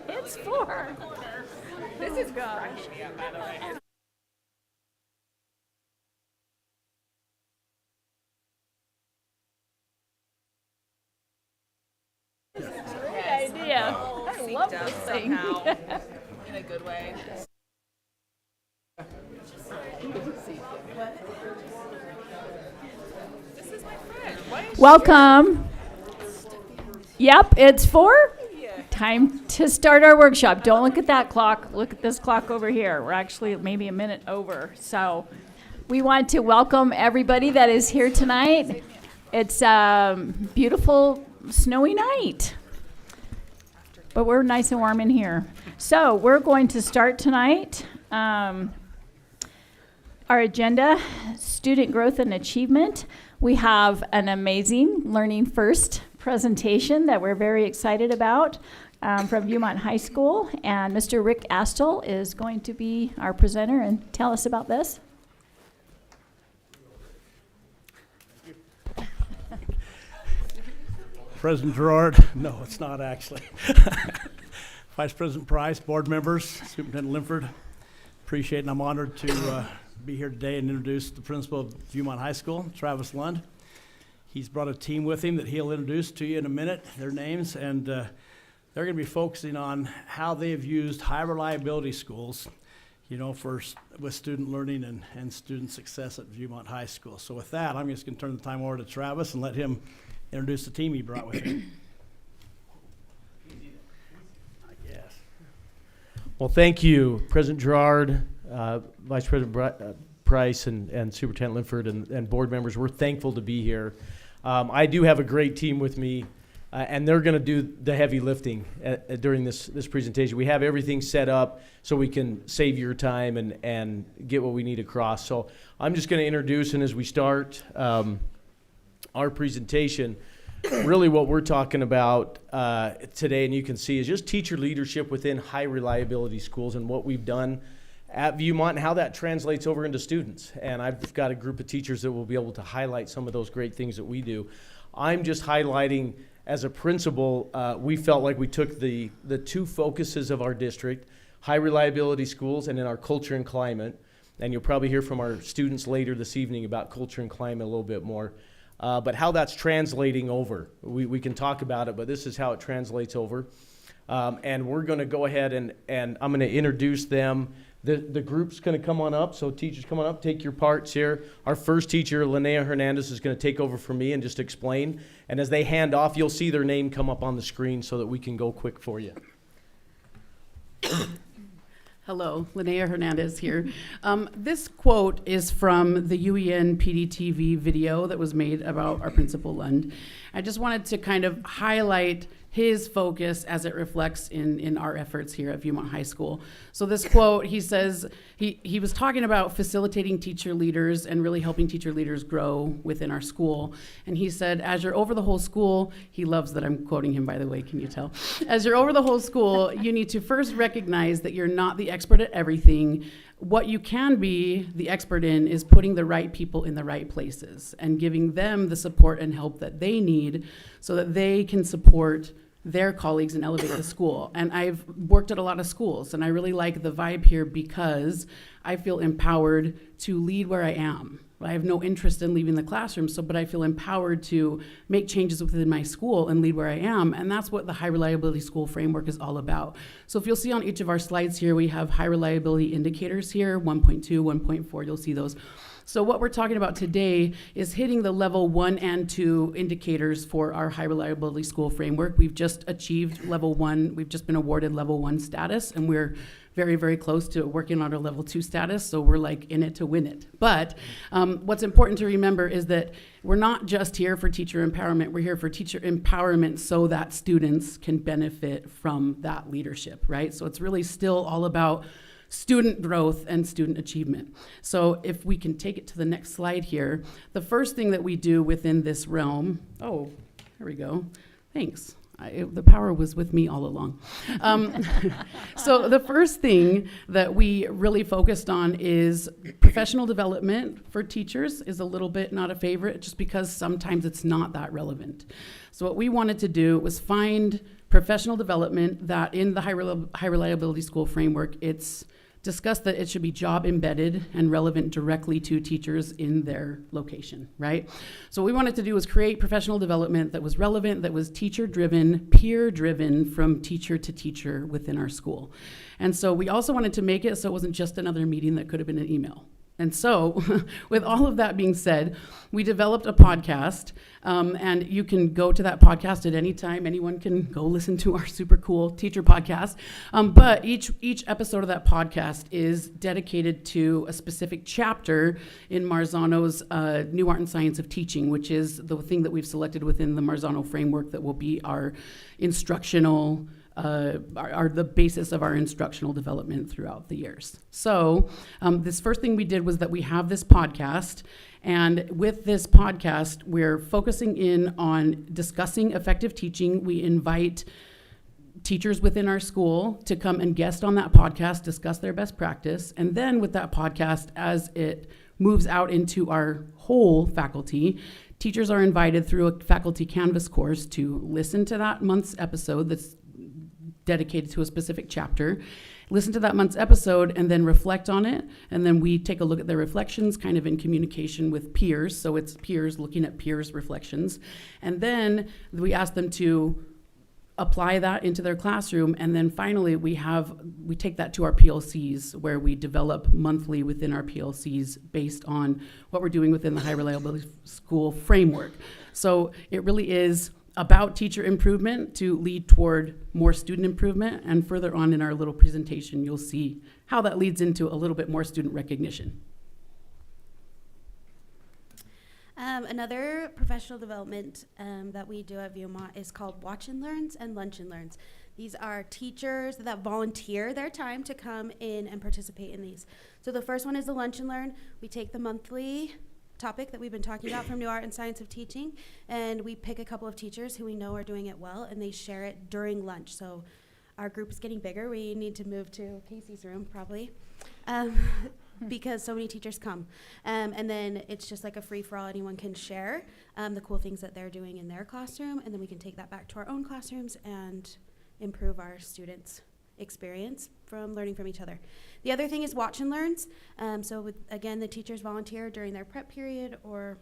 It's four. This is good. Great idea. I love this thing. In a good way. This is my friend. Why is Welcome. Yep, it's four. Time to start our workshop. Don't look at that clock. Look at this clock over here. We're actually maybe a minute over. So we want to welcome everybody that is here tonight. It's a beautiful snowy night, but we're nice and warm in here. So we're going to start tonight. Our agenda, student growth and achievement. We have an amazing Learning First presentation that we're very excited about from Viewmont High School. And Mr. Rick Astle is going to be our presenter and tell us about this. President Gerard, no, it's not actually. Vice President Price, board members, Superintendent Linford, appreciate and I'm honored to be here today and introduce the principal of Viewmont High School, Travis Lund. He's brought a team with him that he'll introduce to you in a minute, their names, and they're going to be focusing on how they have used high reliability schools, you know, with student learning and student success at Viewmont High School. So with that, I'm just going to turn the time over to Travis and let him introduce the team he brought with him. Well, thank you, President Gerard, Vice President Price, and Superintendent Linford, and board members. We're thankful to be here. I do have a great team with me, and they're going to do the heavy lifting during this presentation. We have everything set up so we can save your time and get what we need across. So I'm just going to introduce, and as we start our presentation, really what we're talking about today, and you can see, is just teacher leadership within high reliability schools and what we've done at Viewmont and how that translates over into students. And I've got a group of teachers that will be able to highlight some of those great things that we do. I'm just highlighting, as a principal, we felt like we took the two focuses of our district, high reliability schools and in our culture and climate, and you'll probably hear from our students later this evening about culture and climate a little bit more. But how that's translating over, we can talk about it, but this is how it translates over. And we're going to go ahead and I'm going to introduce them. The group's going to come on up, so teachers come on up, take your parts here. Our first teacher, Linnea Hernandez, is going to take over for me and just explain. And as they hand off, you'll see their name come up on the screen so that we can go quick for you. Hello, Linnea Hernandez here. This quote is from the UEN PDTV video that was made about our principal Lund. I just wanted to kind of highlight his focus as it reflects in our efforts here at Viewmont High School. So this quote, he says, he was talking about facilitating teacher leaders and really helping teacher leaders grow within our school. And he said, as you're over the whole school, he loves that I'm quoting him, by the way, can you tell? As you're over the whole school, you need to first recognize that you're not the expert at everything. What you can be the expert in is putting the right people in the right places and giving them the support and help that they need so that they can support their colleagues and elevate the school. And I've worked at a lot of schools, and I really like the vibe here because I feel empowered to lead where I am. I have no interest in leaving the classroom, but I feel empowered to make changes within my school and lead where I am, and that's what the high reliability school framework is all about. So if you'll see on each of our slides here, we have high reliability indicators here, 1.2, 1.4, you'll see those. So what we're talking about today is hitting the level 1 and 2 indicators for our high reliability school framework. We've just achieved level 1, we've just been awarded level 1 status, and we're very, very close to working on our level 2 status, so we're like in it to win it. But what's important to remember is that we're not just here for teacher empowerment, we're here for teacher empowerment so that students can benefit from that leadership, right? So it's really still all about student growth and student achievement. So if we can take it to the next slide here, the first thing that we do within this realm, oh, here we go, thanks. The power was with me all along. So the first thing that we really focused on is professional development for teachers is a little bit not a favorite just because sometimes it's not that relevant. So what we wanted to do was find professional development that in the high reliability school framework, it's discussed that it should be job embedded and relevant directly to teachers in their location, right? So what we wanted to do was create professional development that was relevant, that was teacher driven, peer driven from teacher to teacher within our school. And so we also wanted to make it so it wasn't just another meeting that could have been an email. And so, with all of that being said, we developed a podcast, and you can go to that podcast at any time. Anyone can go listen to our super cool teacher podcast. But each episode of that podcast is dedicated to a specific chapter in Marzano's New Art and Science of Teaching, which is the thing that we've selected within the Marzano framework that will be our instructional are the basis of our instructional development throughout the years. So this first thing we did was that we have this podcast, and with this podcast, we're focusing in on discussing effective teaching. We invite teachers within our school to come and guest on that podcast, discuss their best practice, and then with that podcast, as it moves out into our whole faculty, teachers are invited through a faculty canvas course to listen to that month's episode that's dedicated to a specific chapter, listen to that month's episode, and then reflect on it. And then we take a look at their reflections kind of in communication with peers. So it's peers looking at peers' reflections. And then we ask them to apply that into their classroom. And then finally, we take that to our PLCs, where we develop monthly within our PLCs based on what we're doing within the High Reliability School framework. So it really is about teacher improvement to lead toward more student improvement. And further on in our little presentation, you'll see how that leads into a little bit more student recognition. Another professional development that we do at Viewmont is called Watch and Learns and Lunch and Learns. These are teachers that volunteer their time to come in and participate in these. So the first one is the Lunch and Learn. We take the monthly topic that we've been talking about from New Art and Science of Teaching, and we pick a couple of teachers who we know are doing it well, and they share it during lunch. So our group is getting bigger. We need to move to Casey's room probably, because so many teachers come. And then it's just like a free-for-all. Anyone can share the cool things that they're doing in their classroom, and then we can take that back to our own classrooms and improve our students' experience from learning from each other. The other thing is Watch and Learns. Again, the teachers volunteer during their prep period, or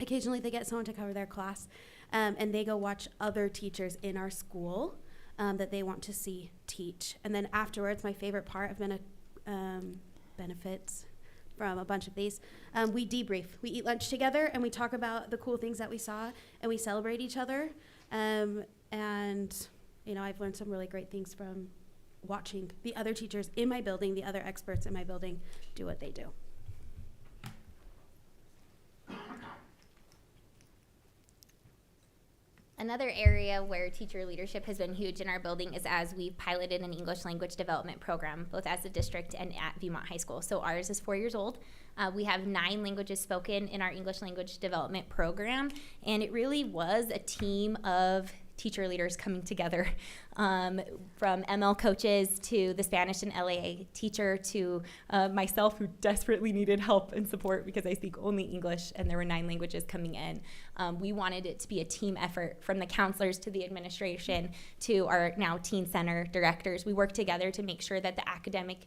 occasionally they get someone to cover their class, and they go watch other teachers in our school that they want to see teach. And then afterwards, my favorite part of benefits from a bunch of these, we debrief. We eat lunch together, and we talk about the cool things that we saw, and we celebrate each other. And I've learned some really great things from watching the other teachers in my building, the other experts in my building, do what they do. Another area where teacher leadership has been huge in our building is as we've piloted an English language development program, both as a district and at Viewmont High School. So ours is 4 years old. We have 9 languages spoken in our English language development program, and it really was a team of teacher leaders coming together, from ML coaches to the Spanish and LAA teacher to myself, who desperately needed help and support because I speak only English, and there were 9 languages coming in. We wanted it to be a team effort, from the counselors to the administration to our now teen center directors. We work together to make sure that the academic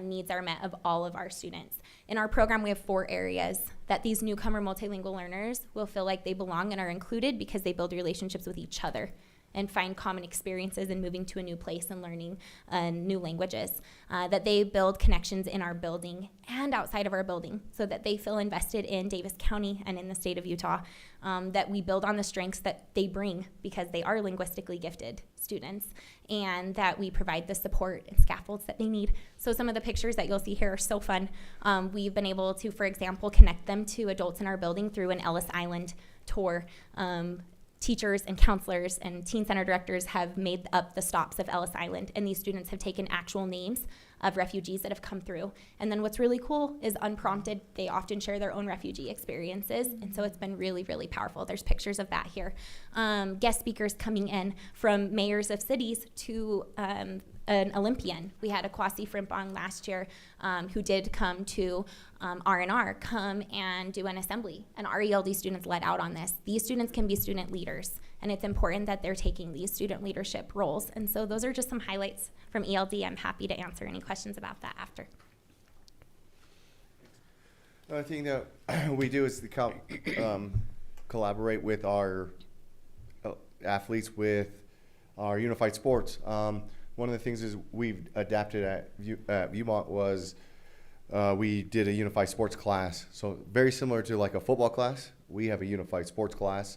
needs are met of all of our students. In our program, we have 4 areas that these newcomer multilingual learners will feel like they belong and are included because they build relationships with each other and find common experiences in moving to a new place and learning new languages, that they build connections in our building and outside of our building so that they feel invested in Davis County and in the state of Utah, that we build on the strengths that they bring because they are linguistically gifted students, and that we provide the support and scaffolds that they need. So some of the pictures that you'll see here are so fun. We've been able to, for example, connect them to adults in our building through an Ellis Island tour. Teachers and counselors and teen center directors have made up the stops of Ellis Island, and these students have taken actual names of refugees that have come through. And then what's really cool is, unprompted, they often share their own refugee experiences, and so it's been really, really powerful. There's pictures of that here. Guest speakers coming in from mayors of cities to an Olympian. We had a Kwasi Frimpong last year who did come to R&R, come and do an assembly. And our ELD students led out on this. These students can be student leaders and it's important that they're taking these student leadership roles. And so those are just some highlights from ELD. I'm happy to answer any questions about that after. The thing that we do is collaborate with our athletes with our unified sports. One of the things is we've adapted at Viewmont was we did a unified sports class. So very similar to like a football class, we have a unified sports class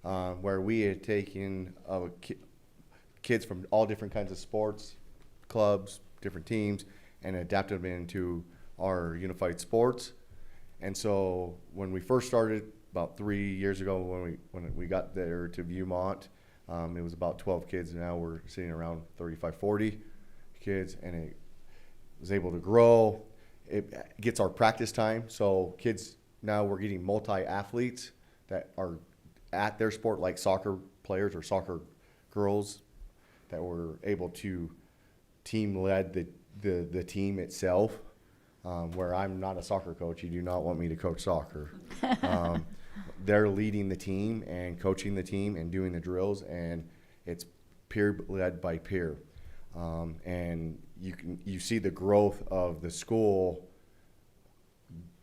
where we had taken kids from all different kinds of sports, clubs, different teams, and adapted them into our unified sports. And so when we first started about 3 years ago, when we got there to Viewmont, it was about 12 kids. Now we're sitting around 35, 40 kids, and it was able to grow. It gets our practice time. So kids, now we're getting multi-athletes that are at their sport, like soccer players or soccer girls, that were able to team-led the team itself. Where I'm not a soccer coach, you do not want me to coach soccer. They're leading the team and coaching the team and doing the drills, and it's peer led by peer. And you see the growth of the school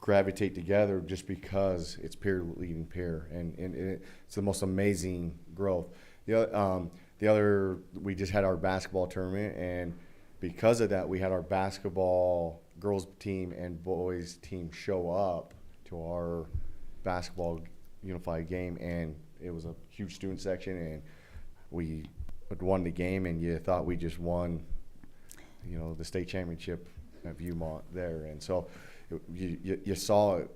gravitate together just because it's peer leading peer, and it's the most amazing growth. The other, we just had our basketball tournament, and because of that, we had our basketball girls team and boys team show up to our basketball unified game, and it was a huge student section, and we won the game, and you thought we just won, the state championship at Viewmont there. And so you saw it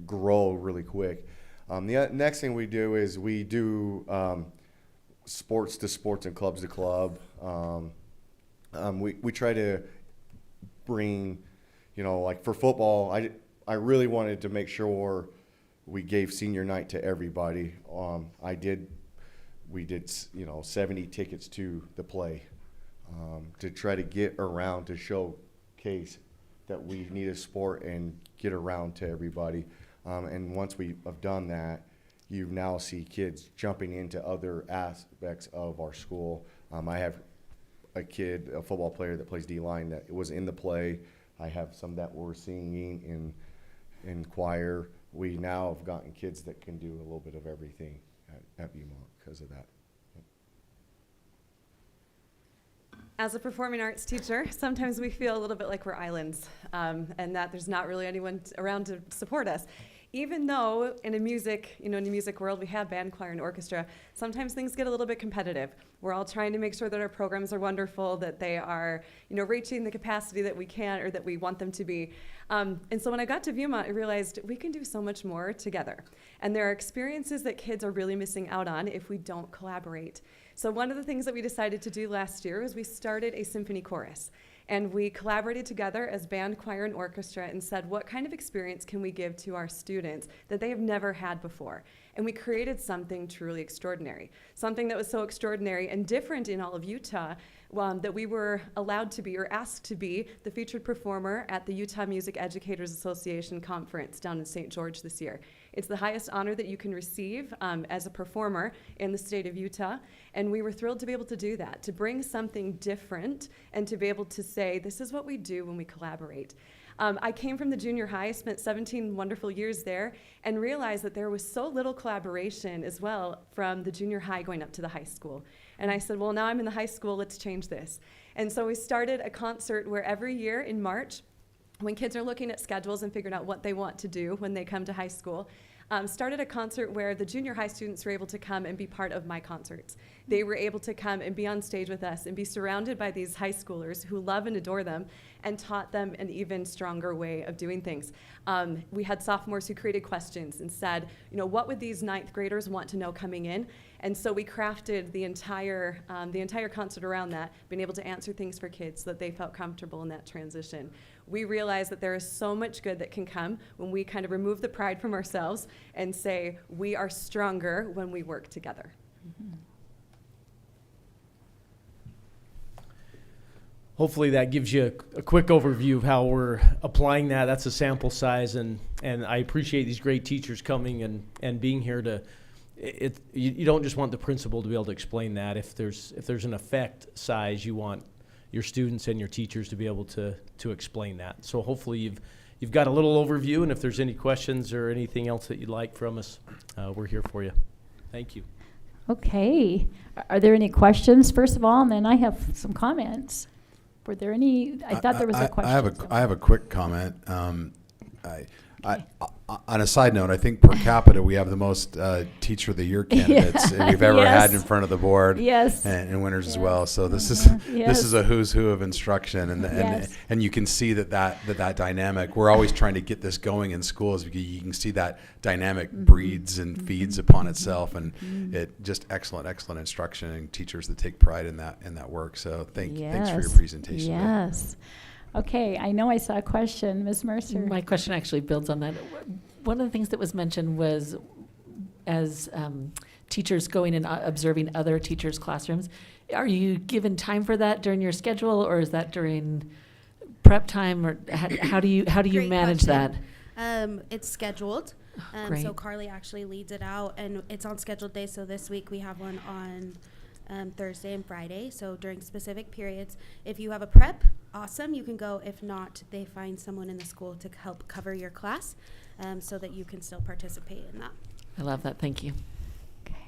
grow really quick. The next thing we do is we do sports to sports and clubs to club. We try to bring, like for football, I really wanted to make sure we gave senior night to everybody. We did 70 tickets to the play to try to get around to showcase that we need a sport and get around to everybody. And once we have done that, you now see kids jumping into other aspects of our school. I have a football player that plays D-line that was in the play. I have some that were singing in choir. We now have gotten kids that can do a little bit of everything at Viewmont because of that. As a performing arts teacher, sometimes we feel a little bit like we're islands, and that there's not really anyone around to support us. Even though in a music world we have band, choir, and orchestra, sometimes things get a little bit competitive. We're all trying to make sure that our programs are wonderful, that they are, reaching the capacity that we can or that we want them to be. And so when I got to Viewmont, I realized we can do so much more together. And there are experiences that kids are really missing out on if we don't collaborate. So one of the things that we decided to do last year was we started a symphony chorus. And we collaborated together as band, choir, and orchestra and said, what kind of experience can we give to our students that they have never had before? And we created something truly extraordinary, something that was so extraordinary and different in all of Utah that we were allowed to be or asked to be the featured performer at the Utah Music Educators Association conference down in St. George this year. It's the highest honor that you can receive as a performer in the state of Utah, and we were thrilled to be able to do that, to bring something different and to be able to say, this is what we do when we collaborate. I came from the junior high, spent 17 wonderful years there, and realized that there was so little collaboration as well from the junior high going up to the high school. And I said, well, now I'm in the high school, let's change this. And so we started a concert where every year in March, when kids are looking at schedules and figuring out what they want to do when they come to high school, started a concert where the junior high students were able to come and be part of my concerts. They were able to come and be on stage with us and be surrounded by these high schoolers who love and adore them and taught them an even stronger way of doing things. We had sophomores who created questions and said, what would these ninth graders want to know coming in? And so we crafted the entire concert around that, being able to answer things for kids so that they felt comfortable in that transition. We realized that there is so much good that can come when we kind of remove the pride from ourselves and say we are stronger when we work together. Mm-hmm. Hopefully that gives you a quick overview of how we're applying that. That's a sample size, and I appreciate these great teachers coming and being here to you don't just want the principal to be able to explain that. If there's an effect size, you want your students and your teachers to be able to explain that. So hopefully you've got a little overview, and if there's any questions or anything else that you'd like from us, we're here for you. Thank you. Okay. Are there any questions, first of all? And then I have some comments. Were there any? I thought there was a question. I have a quick comment. On a side note, I think per capita we have the most Teacher of the Year candidates we've ever had in front of the board. Yes. And winners as Yes. well. So this Yes. is a who's who of instruction, and you can see that dynamic. We're always trying to get this going in schools because you can see that dynamic breeds and feeds upon itself, and it just excellent instruction and teachers that take pride in that work. So thanks for your presentation. Yes. Okay, I know I saw a question, Ms. Mercer. My question actually builds on that. One of the things that was mentioned was as teachers going and observing other teachers' classrooms, are you given time for that during your schedule, or is that during prep time, or how do you Great manage question. that? It's scheduled. Great. So Carly actually leads it out, and it's on scheduled days. So this week we have one on Thursday and Friday. So during specific periods, if you have a prep, awesome, you can go. If not, they find someone in the school to help cover your class, so that you can still participate in that. I love that. Thank you.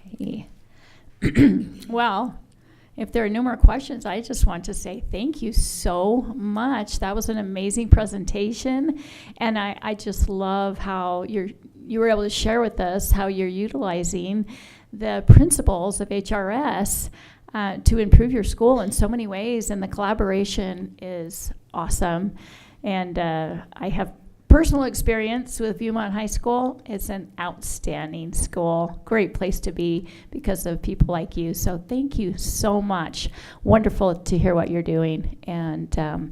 Okay. Well, if there are no more questions, I just want to say thank you so much. That was an amazing presentation, and I just love how you were able to share with us how you're utilizing the principles of HRS to improve your school in so many ways, and the collaboration is awesome. And I have personal experience with Viewmont High School. It's an outstanding school, great place to be because of people like you. So thank you so much. Wonderful to hear what you're doing. And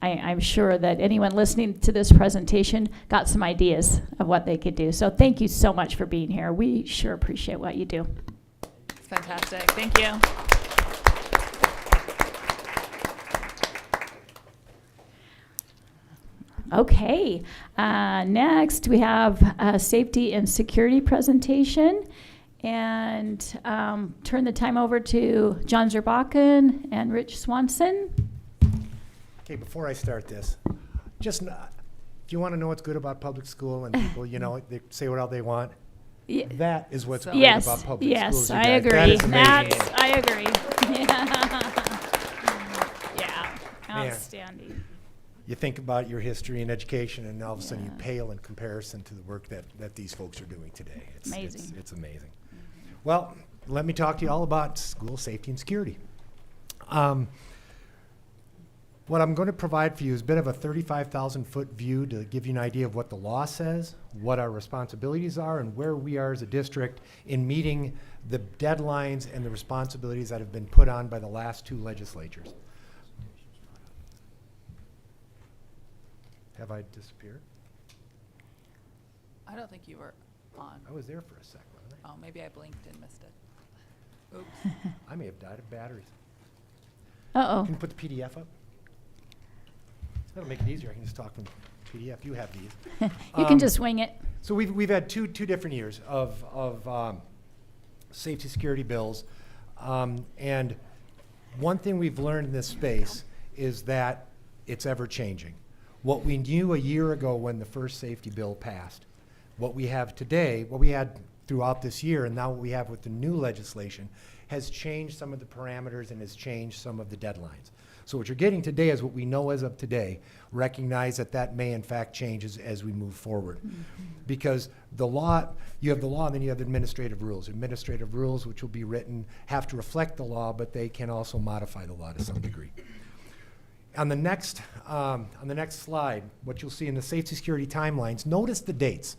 I'm sure that anyone listening to this presentation got some ideas of what they could do. So thank you so much for being here. We sure appreciate what you do. It's fantastic. Thank you. Okay, next we have a safety and security presentation, and turn the time over to John Zerbakken and Rich Swanson. Okay, before I start this, if you want to know what's good about public school, and people, they say what all they want, that is what's great about public schools. Yes, I you guys. agree. That is amazing. I agree. Yeah, outstanding. You think about your history and education, and all of a sudden you pale in comparison to the work that these folks are doing today. It's amazing. It's amazing. Well, let me talk to you all about school safety and security. What I'm going to provide for you is a bit of a 35,000-foot view to give you an idea of what the law says, what our responsibilities are, and where we are as a district in meeting the deadlines and the responsibilities that have been put on by the last two legislatures. Have I disappeared? I don't think you were on. I was there for a second, wasn't I? Oh, maybe I blinked and missed it. Oops. I may have died of batteries. Uh-oh. Can you put the PDF up? That'll make it easier. I can just talk from PDF. You have these. You can just wing it. So we've had two different years of safety security bills, and one thing we've learned in this space is that it's ever changing. What we knew a year ago when the first safety bill passed, what we have today, what we had throughout this year, and now what we have with the new legislation, has changed some of the parameters and has changed some of the deadlines. So what you're getting today is what we know as of today. Recognize that may in fact change as we move forward. Because the law, you have the law and then you have administrative rules. Administrative rules, which will be written, have to reflect the law, but they can also modify the law to some degree. On the next slide, what you'll see in the safety security timelines, notice the dates.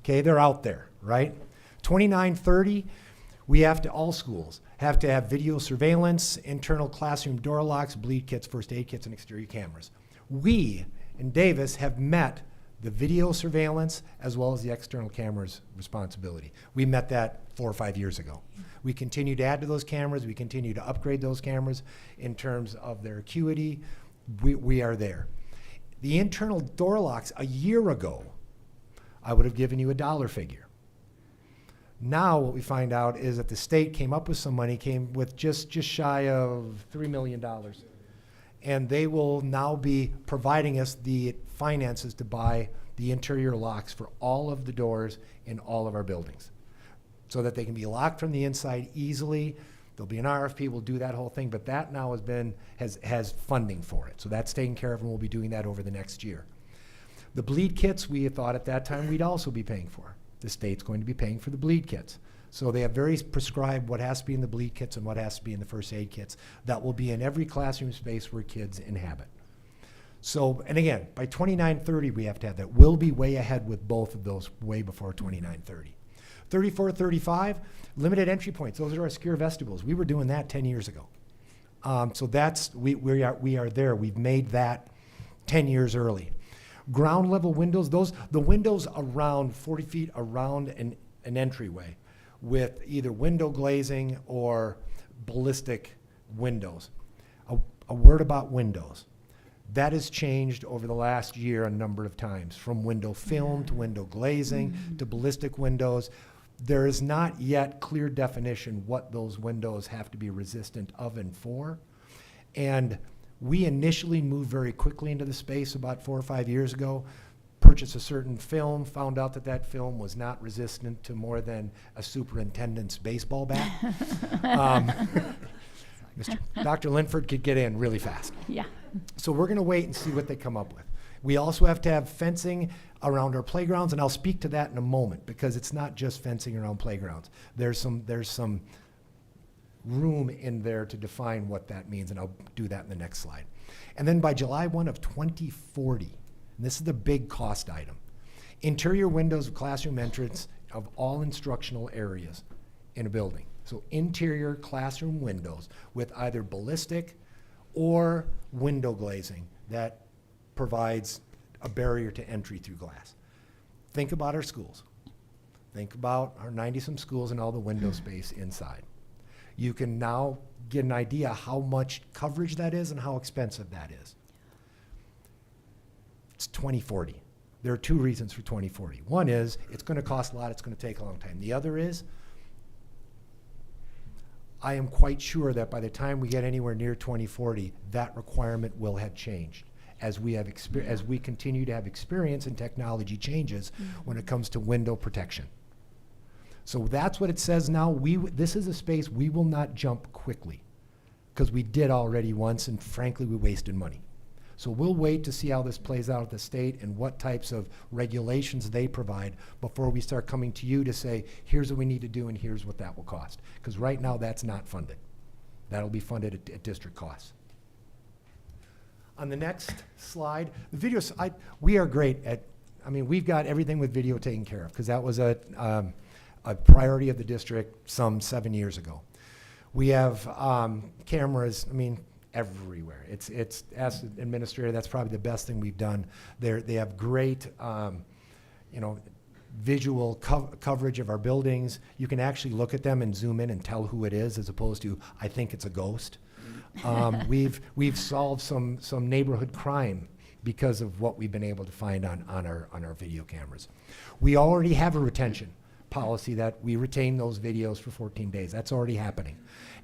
Okay, they're out there, right? 2930, all schools have to have video surveillance, internal classroom door locks, bleed kits, first aid kits, and exterior cameras. We, in Davis, have met the video surveillance as well as the external cameras responsibility. We met that 4 or 5 years ago. We continue to add to those cameras. We continue to upgrade those cameras in terms of their acuity. We are there. The internal door locks, a year ago, I would have given you a dollar figure. Now what we find out is that the state came up with some money, came with just shy of $3 million. And they will now be providing us the finances to buy the interior locks for all of the doors in all of our buildings, so that they can be locked from the inside easily. There'll be an RFP, we'll do that whole thing, but that now has funding for it. So that's taken care of, and we'll be doing that over the next year. The bleed kits, we thought at that time we'd also be paying for. The state's going to be paying for the bleed kits. So they have very prescribed what has to be in the bleed kits and what has to be in the first aid kits. That will be in every classroom space where kids inhabit. So, and again, by 2930, we have to have that. We'll be way ahead with both of those way before 2930. 34, 35, limited entry points. Those are our secure vestibules. We were doing that 10 years ago. So that's, we are there. We've made that 10 years early. Ground level windows, the windows around 40 feet around an entryway with either window glazing or ballistic windows. A word about windows. That has changed over the last year a number of times, from window film to window glazing to ballistic windows. There is not yet clear definition what those windows have to be resistant of and for. And we initially moved very quickly into the space about 4 or 5 years ago, purchased a certain film, found out that that film was not resistant to more than a superintendent's baseball bat. Dr. Linford could get in really fast. Yeah. So we're going to wait and see what they come up with. We also have to have fencing around our playgrounds, and I'll speak to that in a moment, because it's not just fencing around playgrounds. There's some room in there to define what that means, and I'll do that in the next slide. And then by July 1 of 2040, and this is the big cost item, interior windows of classroom entrance of all instructional areas in a building. So interior classroom windows with either ballistic or window glazing that provides a barrier to entry through glass. Think about our schools. Think about our 90-some schools and all the window space inside. You can now get an idea how much coverage that is and how expensive that is. It's 2040. There are two reasons for 2040. One is it's going to cost a lot, it's going to take a long time. The other is I am quite sure that by the time we get anywhere near 2040, that requirement will have changed as we continue to have experience and technology changes when it comes to window protection. So that's what it says now. This is a space we will not jump quickly, because we did already once, and frankly, we wasted money. So we'll wait to see how this plays out at the state and what types of regulations they provide before we start coming to you to say, here's what we need to do and here's what that will cost. Because right now, that's not funded. That'll be funded at district costs. On the next slide, the videos, we are great at, we've got everything with video taken care of, because that was a priority of the district some 7 years ago. We have cameras, everywhere. It's as an administrator, that's probably the best thing we've done. They have great, visual coverage of our buildings. You can actually look at them and zoom in and tell who it is, as opposed to, I think it's a ghost. We've solved some neighborhood crime because of what we've been able to find on our video cameras. We already have a retention policy that we retain those videos for 14 days. That's already happening.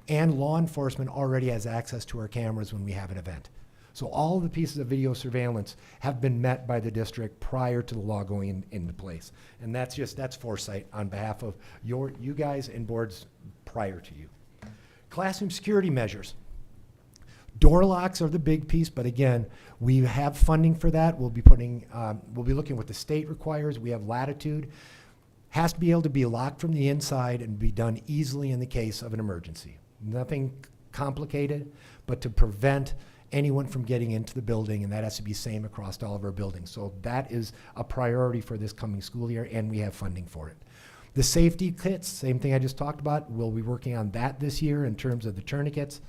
And law enforcement already has access to our cameras when we have an event. So all of the pieces of video surveillance have been met by the district prior to the law going into place. And that's foresight on behalf of you guys and boards prior to you. Classroom security measures. Door locks are the big piece, but again, we have funding for that. We'll be looking what the state requires. We have latitude. Has to be able to be locked from the inside and be done easily in the case of an emergency. Nothing complicated, but to prevent anyone from getting into the building, and that has to be same across all of our buildings. So that is a priority for this coming school year, and we have funding for it. The safety kits, same thing I just talked about. We'll be working on that this year in terms of the tourniquets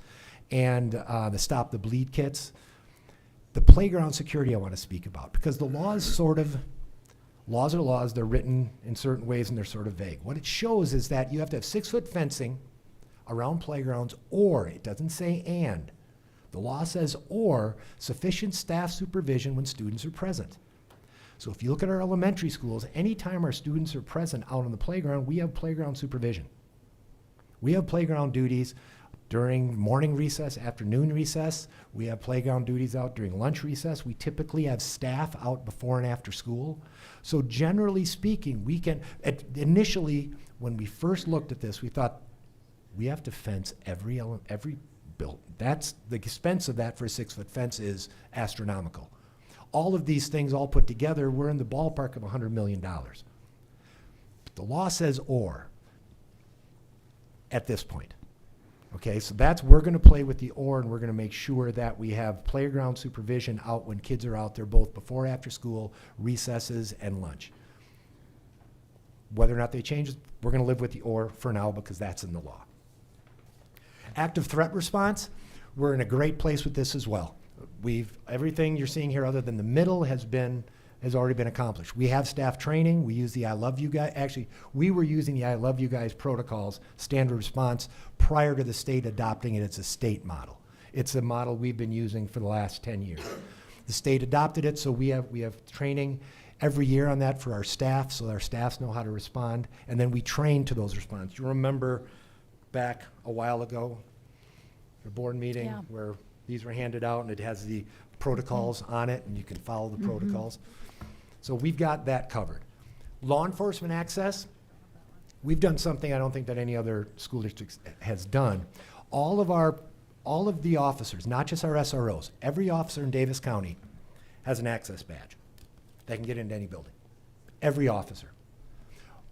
and the Stop the Bleed kits. The playground security I want to speak about, because the laws laws are laws, they're written in certain ways and they're sort of vague. What it shows is that you have to have 6-foot fencing around playgrounds, or, it doesn't say and. The law says or, sufficient staff supervision when students are present. So if you look at our elementary schools, anytime our students are present out on the playground, we have playground supervision. We have playground duties during morning recess, afternoon recess. We have playground duties out during lunch recess. We typically have staff out before and after school. So generally speaking, we can, initially, when we first looked at this, we thought, we have to fence every build. That's, the expense of that for a 6-foot fence is astronomical. All of these things all put together, we're in the ballpark of $100 million. But the law says or at this point. Okay, so we're gonna play with the or, and we're gonna make sure that we have playground supervision out when kids are out there, both before, after school, recesses, and lunch. Whether or not they change, we're gonna live with the or for now because that's in the law. Active threat response, we're in a great place with this as well. Everything you're seeing here other than the middle has already been accomplished. We have staff training. We use the I Love You Guys. Actually, we were using the I Love You Guys protocols, standard response, prior to the state adopting it as a state model. It's a model we've been using for the last 10 years. The state adopted it, so we have training every year on that for our staff, so our staffs know how to respond, and then we train to those responses. You remember back a while ago, the board meeting where these were handed out and it has the protocols on it and you can follow the protocols. So we've got that covered. Law enforcement access, we've done something I don't think that any other school district has done. All of the officers, not just our SROs, every officer in Davis County has an access badge. They can get into any building. Every officer.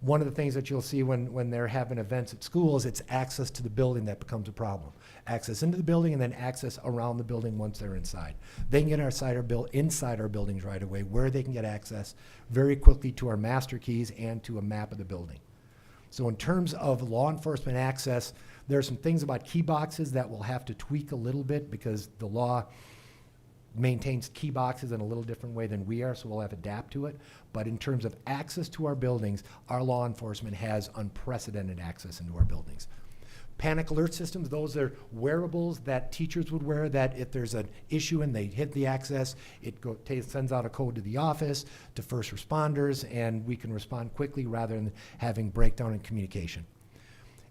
One of the things that you'll see when they're having events at schools, it's access to the building that becomes a problem. Access into the building and then access around the building once they're inside. They can get inside our buildings right away, where they can get access very quickly to our master keys and to a map of the building. So in terms of law enforcement access, there are some things about key boxes that we'll have to tweak a little bit because the law maintains key boxes in a little different way than we are, so we'll have to adapt to it. But in terms of access to our buildings, our law enforcement has unprecedented access into our buildings. Panic alert systems, those are wearables that teachers would wear that if there's an issue and they hit the access, it sends out a code to the office, to first responders, and we can respond quickly rather than having breakdown in communication.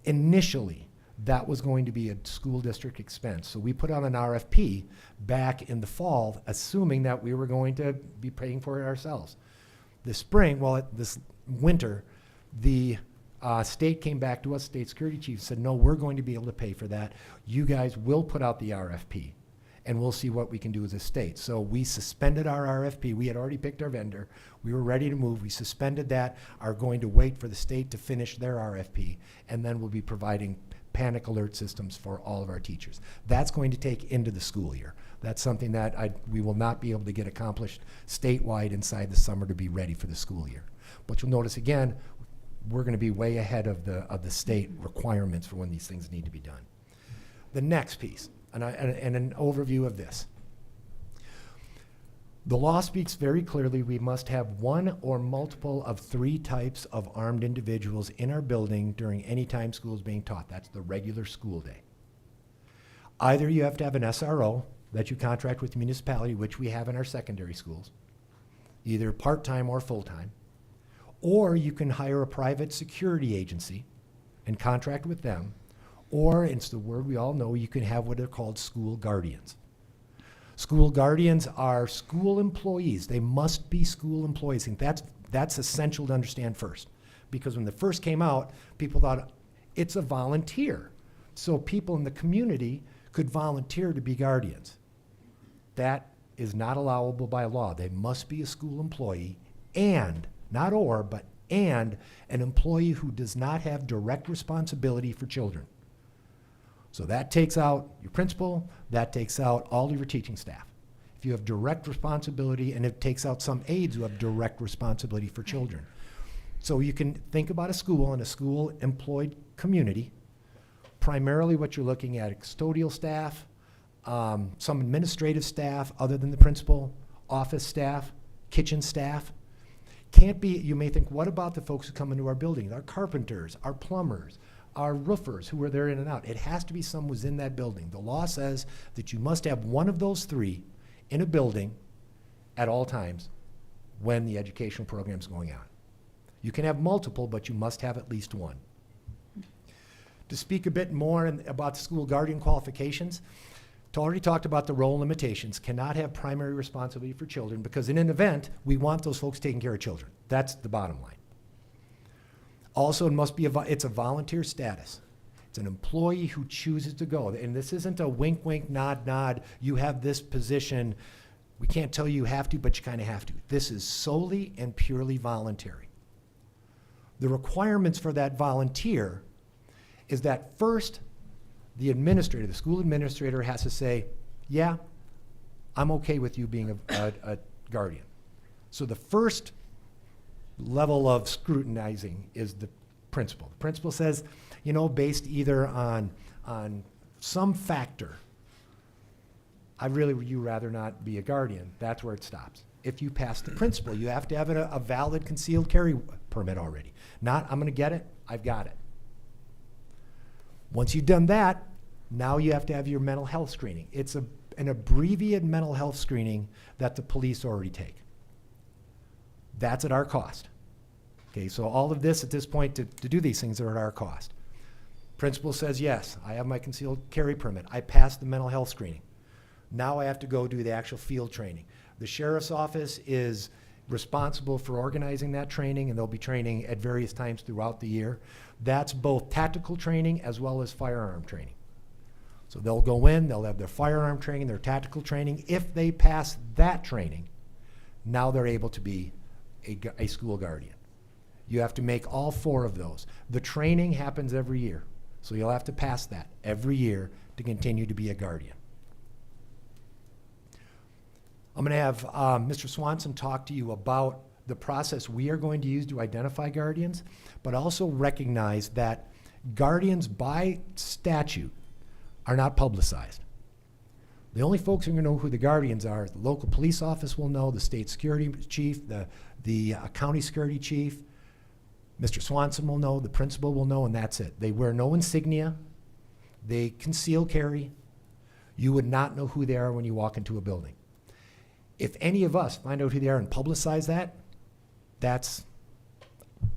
Initially, that was going to be a school district expense. So we put out an RFP back in the fall, assuming that we were going to be paying for it ourselves. This winter, the state came back to us, state security chief said, no, we're going to be able to pay for that. You guys will put out the RFP, and we'll see what we can do as a state. So we suspended our RFP. We had already picked our vendor. We were ready to move. We suspended that, are going to wait for the state to finish their RFP, and then we'll be providing panic alert systems for all of our teachers. That's going to take into the school year. That's something that we will not be able to get accomplished statewide inside the summer to be ready for the school year. But you'll notice again, we're going to be way ahead of the state requirements for when these things need to be done. The next piece, and an overview of this. The law speaks very clearly we must have one or multiple of 3 types of armed individuals in our building during any time school is being taught. That's the regular school day. Either you have to have an SRO that you contract with the municipality, which we have in our secondary schools, either part-time or full-time, or you can hire a private security agency and contract with them, or, it's the word we all know, you can have what are called school guardians. School guardians are school employees. They must be school employees. And that's essential to understand first. Because when they first came out, people thought it's a volunteer. So people in the community could volunteer to be guardians. That is not allowable by law. They must be a school employee and, not or, but and an employee who does not have direct responsibility for children. So that takes out your principal, that takes out all of your teaching staff. If you have direct responsibility, and it takes out some aides who have direct responsibility for children. So you can think about a school and a school employed community. Primarily what you're looking at, custodial staff, some administrative staff other than the principal, office staff, kitchen staff. Can't be, you may think, what about the folks who come into our building? Our carpenters, our plumbers, our roofers who are there in and out. It has to be someone who's in that building. The law says that you must have one of those 3 in a building at all times when the educational program is going on. You can have multiple, but you must have at least one. To speak a bit more about school guardian qualifications, already talked about the role and limitations. Cannot have primary responsibility for children because in an event, we want those folks taking care of children. That's the bottom line. Also, it must be it's a volunteer status. It's an employee who chooses to go. And this isn't a wink, wink, nod, nod. You have this position. We can't tell you have to, but you kind of have to. This is solely and purely voluntary. The requirements for that volunteer is that first, the administrator, the school administrator has to say, yeah, I'm okay with you being a guardian. So the first level of scrutinizing is the principal. The principal says, you know, based either on some factor, you rather not be a guardian. That's where it stops. If you pass the principal, you have to have a valid concealed carry permit already. Not, I'm going to get it, I've got it. Once you've done that, now you have to have your mental health screening. It's an abbreviated mental health screening that the police already take. That's at our cost. Okay, so all of this at this point to do these things are at our cost. Principal says, yes, I have my concealed carry permit. I passed the mental health screening. Now I have to go do the actual field training. The sheriff's office is responsible for organizing that training, and they'll be training at various times throughout the year. That's both tactical training as well as firearm training. So they'll go in, they'll have their firearm training, their tactical training. If they pass that training, now they're able to be a school guardian. You have to make all 4 of those. The training happens every year, so you'll have to pass that every year to continue to be a guardian. I'm going to have Mr. Swanson talk to you about the process we are going to use to identify guardians, but also recognize that guardians by statute are not publicized. The only folks who are going to know who the guardians are, the local police office will know, the state security chief, the county security chief, Mr. Swanson will know, the principal will know, and that's it. They wear no insignia. They conceal carry. You would not know who they are when you walk into a building. If any of us find out who they are and publicize that, that's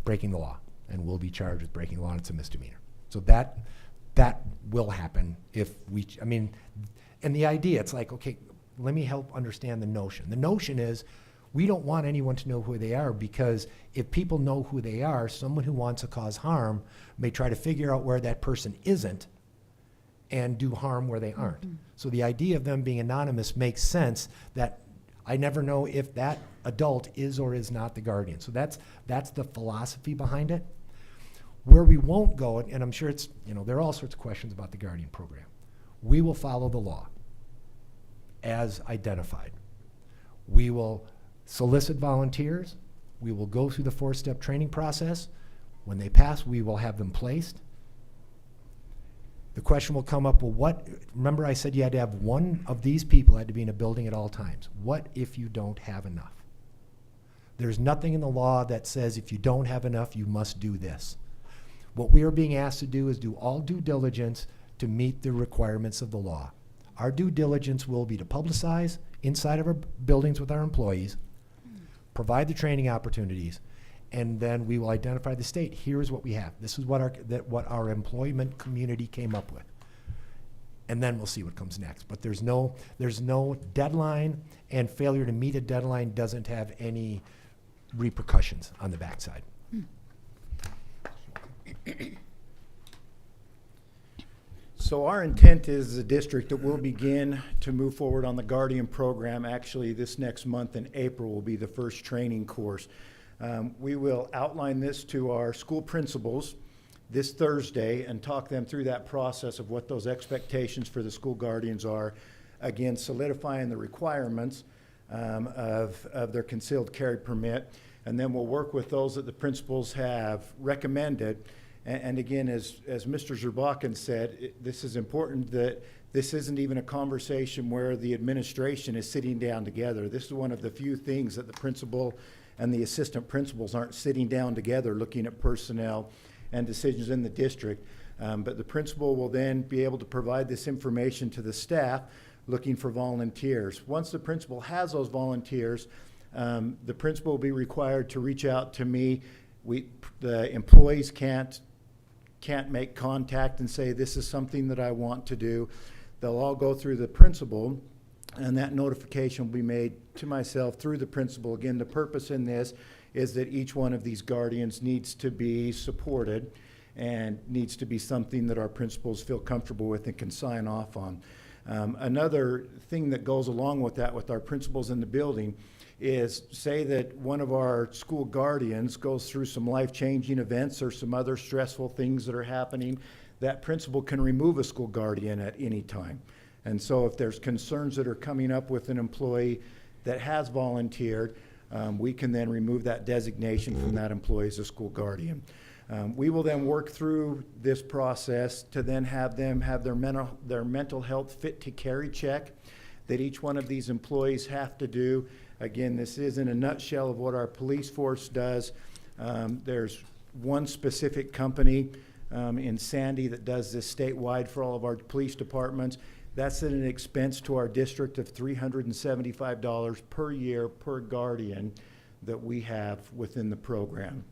breaking the law, and we'll be charged with breaking the law, and it's a misdemeanor. So that will happen if and the idea, it's like, okay, let me help understand the notion. The notion is we don't want anyone to know who they are, because if people know who they are, someone who wants to cause harm may try to figure out where that person isn't and do harm where they aren't. Mm-hmm. So the idea of them being anonymous makes sense, that I never know if that adult is or is not the guardian. So that's the philosophy behind it. Where we won't go, and I'm sure it's, there are all sorts of questions about the guardian program. We will follow the law as identified. We will solicit volunteers. We will go through the 4-step training process. When they pass, we will have them placed. The question will come up, well, remember I said you had to have one of these people had to be in a building at all times. What if you don't have enough? There's nothing in the law that says if you don't have enough, you must do this. What we are being asked to do is do all due diligence to meet the requirements of the law. Our due diligence will be to publicize inside of our buildings with our employees, provide the training opportunities, and then we will identify the state. Here's what we have. This is what our employment community came up with. And then we'll see what comes next. But there's no deadline, and failure to meet a deadline doesn't have any repercussions on the backside. So our intent is, as a district, that we'll begin to move forward on the Guardian program. Actually, this next month in April will be the first training course. We will outline this to our school principals this Thursday and talk them through that process of what those expectations for the school guardians are. Again, solidifying the requirements of their concealed carry permit. And then we'll work with those that the principals have recommended. And again, as Mr. Zerbakken said, this is important that this isn't even a conversation where the administration is sitting down together. This is one of the few things that the principal and the assistant principals aren't sitting down together looking at personnel and decisions in the district. But the principal will then be able to provide this information to the staff looking for volunteers. Once the principal has those volunteers, The principal will be required to reach out to me. The employees can't make contact and say, this is something that I want to do. They'll all go through the principal, and that notification will be made to myself through the principal. Again, the purpose in this is that each one of these guardians needs to be supported and needs to be something that our principals feel comfortable with and can sign off on. Another thing that goes along with that with our principals in the building is, say that one of our school guardians goes through some life-changing events or some other stressful things that are happening, that principal can remove a school guardian at any time. And so if there's concerns that are coming up with an employee that has volunteered, we can then remove that designation from that employee as a school guardian. We will then work through this process to then have them have their mental health fit to carry check that each one of these employees have to do. Again, this is in a nutshell of what our police force does. There's one specific company in Sandy that does this statewide for all of our police departments. That's at an expense to our district of $375 per year per guardian that we have within the program.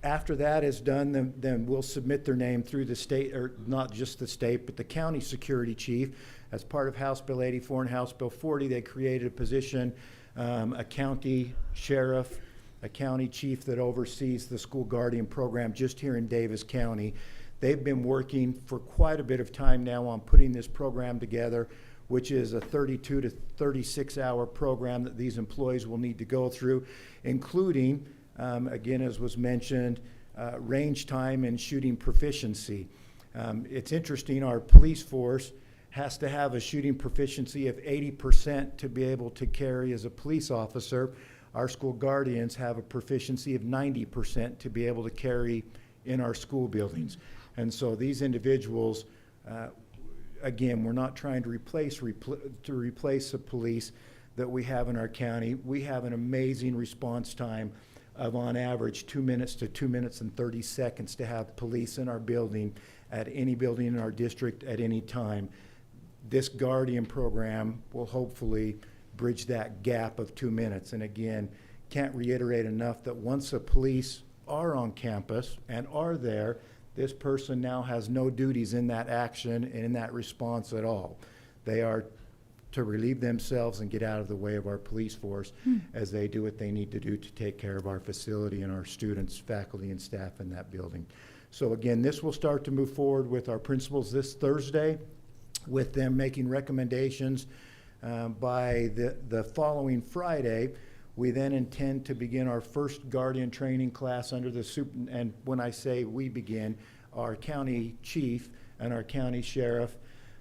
After that is done, then we'll submit their name through the state, or not just the state, but the county security chief. As part of House Bill 84 and House Bill 40, they created a position, a county sheriff, a county chief that oversees the school guardian program just here in Davis County. They've been working for quite a bit of time now on putting this program together, which is a 32 to 36 hour program that these employees will need to go through, including, again, as was mentioned, range time and shooting proficiency. It's interesting, our police force has to have a shooting proficiency of 80% to be able to carry as a police officer. Our school guardians have a proficiency of 90% to be able to carry in our school buildings. And so these individuals, again, we're not trying to replace the police that we have in our county. We have an amazing response time of, on average, 2 minutes to 2 minutes and 30 seconds to have police in our building, at any building in our district at any time. This Guardian program will hopefully bridge that gap of 2 minutes. And again, can't reiterate enough that once the police are on campus and are there, this person now has no duties in that action and in that response at all. They are to relieve themselves and get out of the way of our police force as they do what they need to do to take care of our facility and our students, faculty, and staff in that building. So again, this will start to move forward with our principals this Thursday, with them making recommendations by the following Friday. We then intend to begin our first guardian training class under the and when I say we begin, our county chief and our county sheriff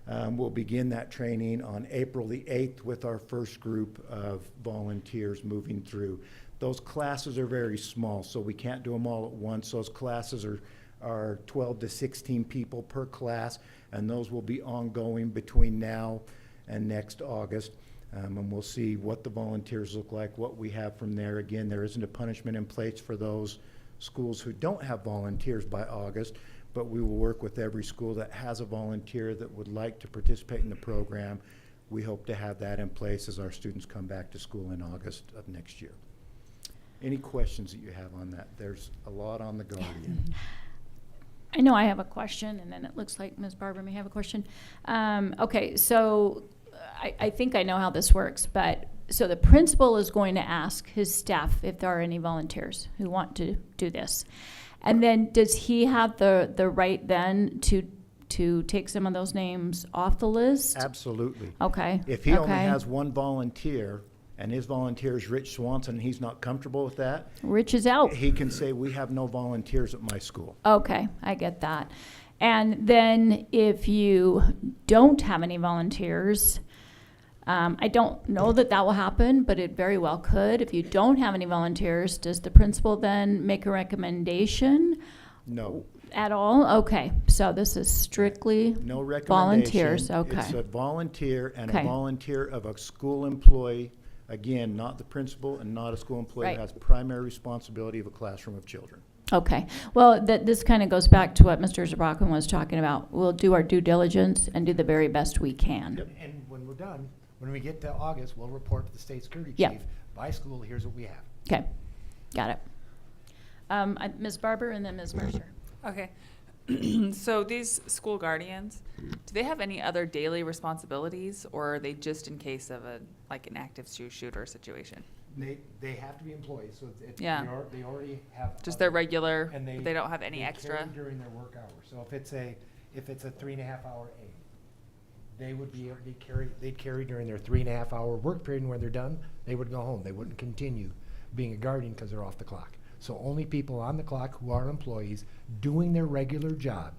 will begin that training on April the 8th with our first group of volunteers moving through. Those classes are very small, so we can't do them all at once. Those classes are 12 to 16 people per class, and those will be ongoing between now and next August. And we'll see what the volunteers look like, what we have from there. Again, there isn't a punishment in place for those schools who don't have volunteers by August, but we will work with every school that has a volunteer that would like to participate in the program. We hope to have that in place as our students come back to school in August of next year. Any questions that you have on that? There's a lot on the Guardian. I know I have a question, and then it looks like Ms. Barber may have a question. Okay, so I think I know how this works, but so the principal is going to ask his staff if there are any volunteers who want to do this. And then does he have the right then to take some of those names off the list? Absolutely. Okay. If he only okay. has one volunteer, and his volunteer is Rich Swanson, and he's not comfortable with that, Rich is out. he can say, we have no volunteers at my school. Okay, I get that. And then if you don't have any volunteers, I don't know that will happen, but it very well could. If you don't have any volunteers, does the principal then make a recommendation? No. At all? Okay, so this is strictly No recommendation. volunteers, okay. It's a volunteer and Okay. a volunteer of a school employee. Again, not the principal and not a school employee. Right. Has primary responsibility of a classroom of children. Okay, well, this kind of goes back to what Mr. Zabrakan was talking about. We'll do our due diligence and do the very best we can. And when we're done, when we get to August, we'll report to the state security Yep. chief. by school, here's what we have. Okay, got it. Ms. Barber and then Ms. Mercer. Okay. So these school guardians, do they have any other daily responsibilities, or are they just in case of an active shooter situation? They have to be employees, so Yeah. they already have. Just other- their regular, and but they don't have any they extra? carry during their work hours. So if it's a 3.5 hour aid, they would be, they'd carry during their 3.5 hour work period, and when they're done, they would go home. They wouldn't continue being a guardian because they're off the clock. So only people on the clock who are employees doing their regular job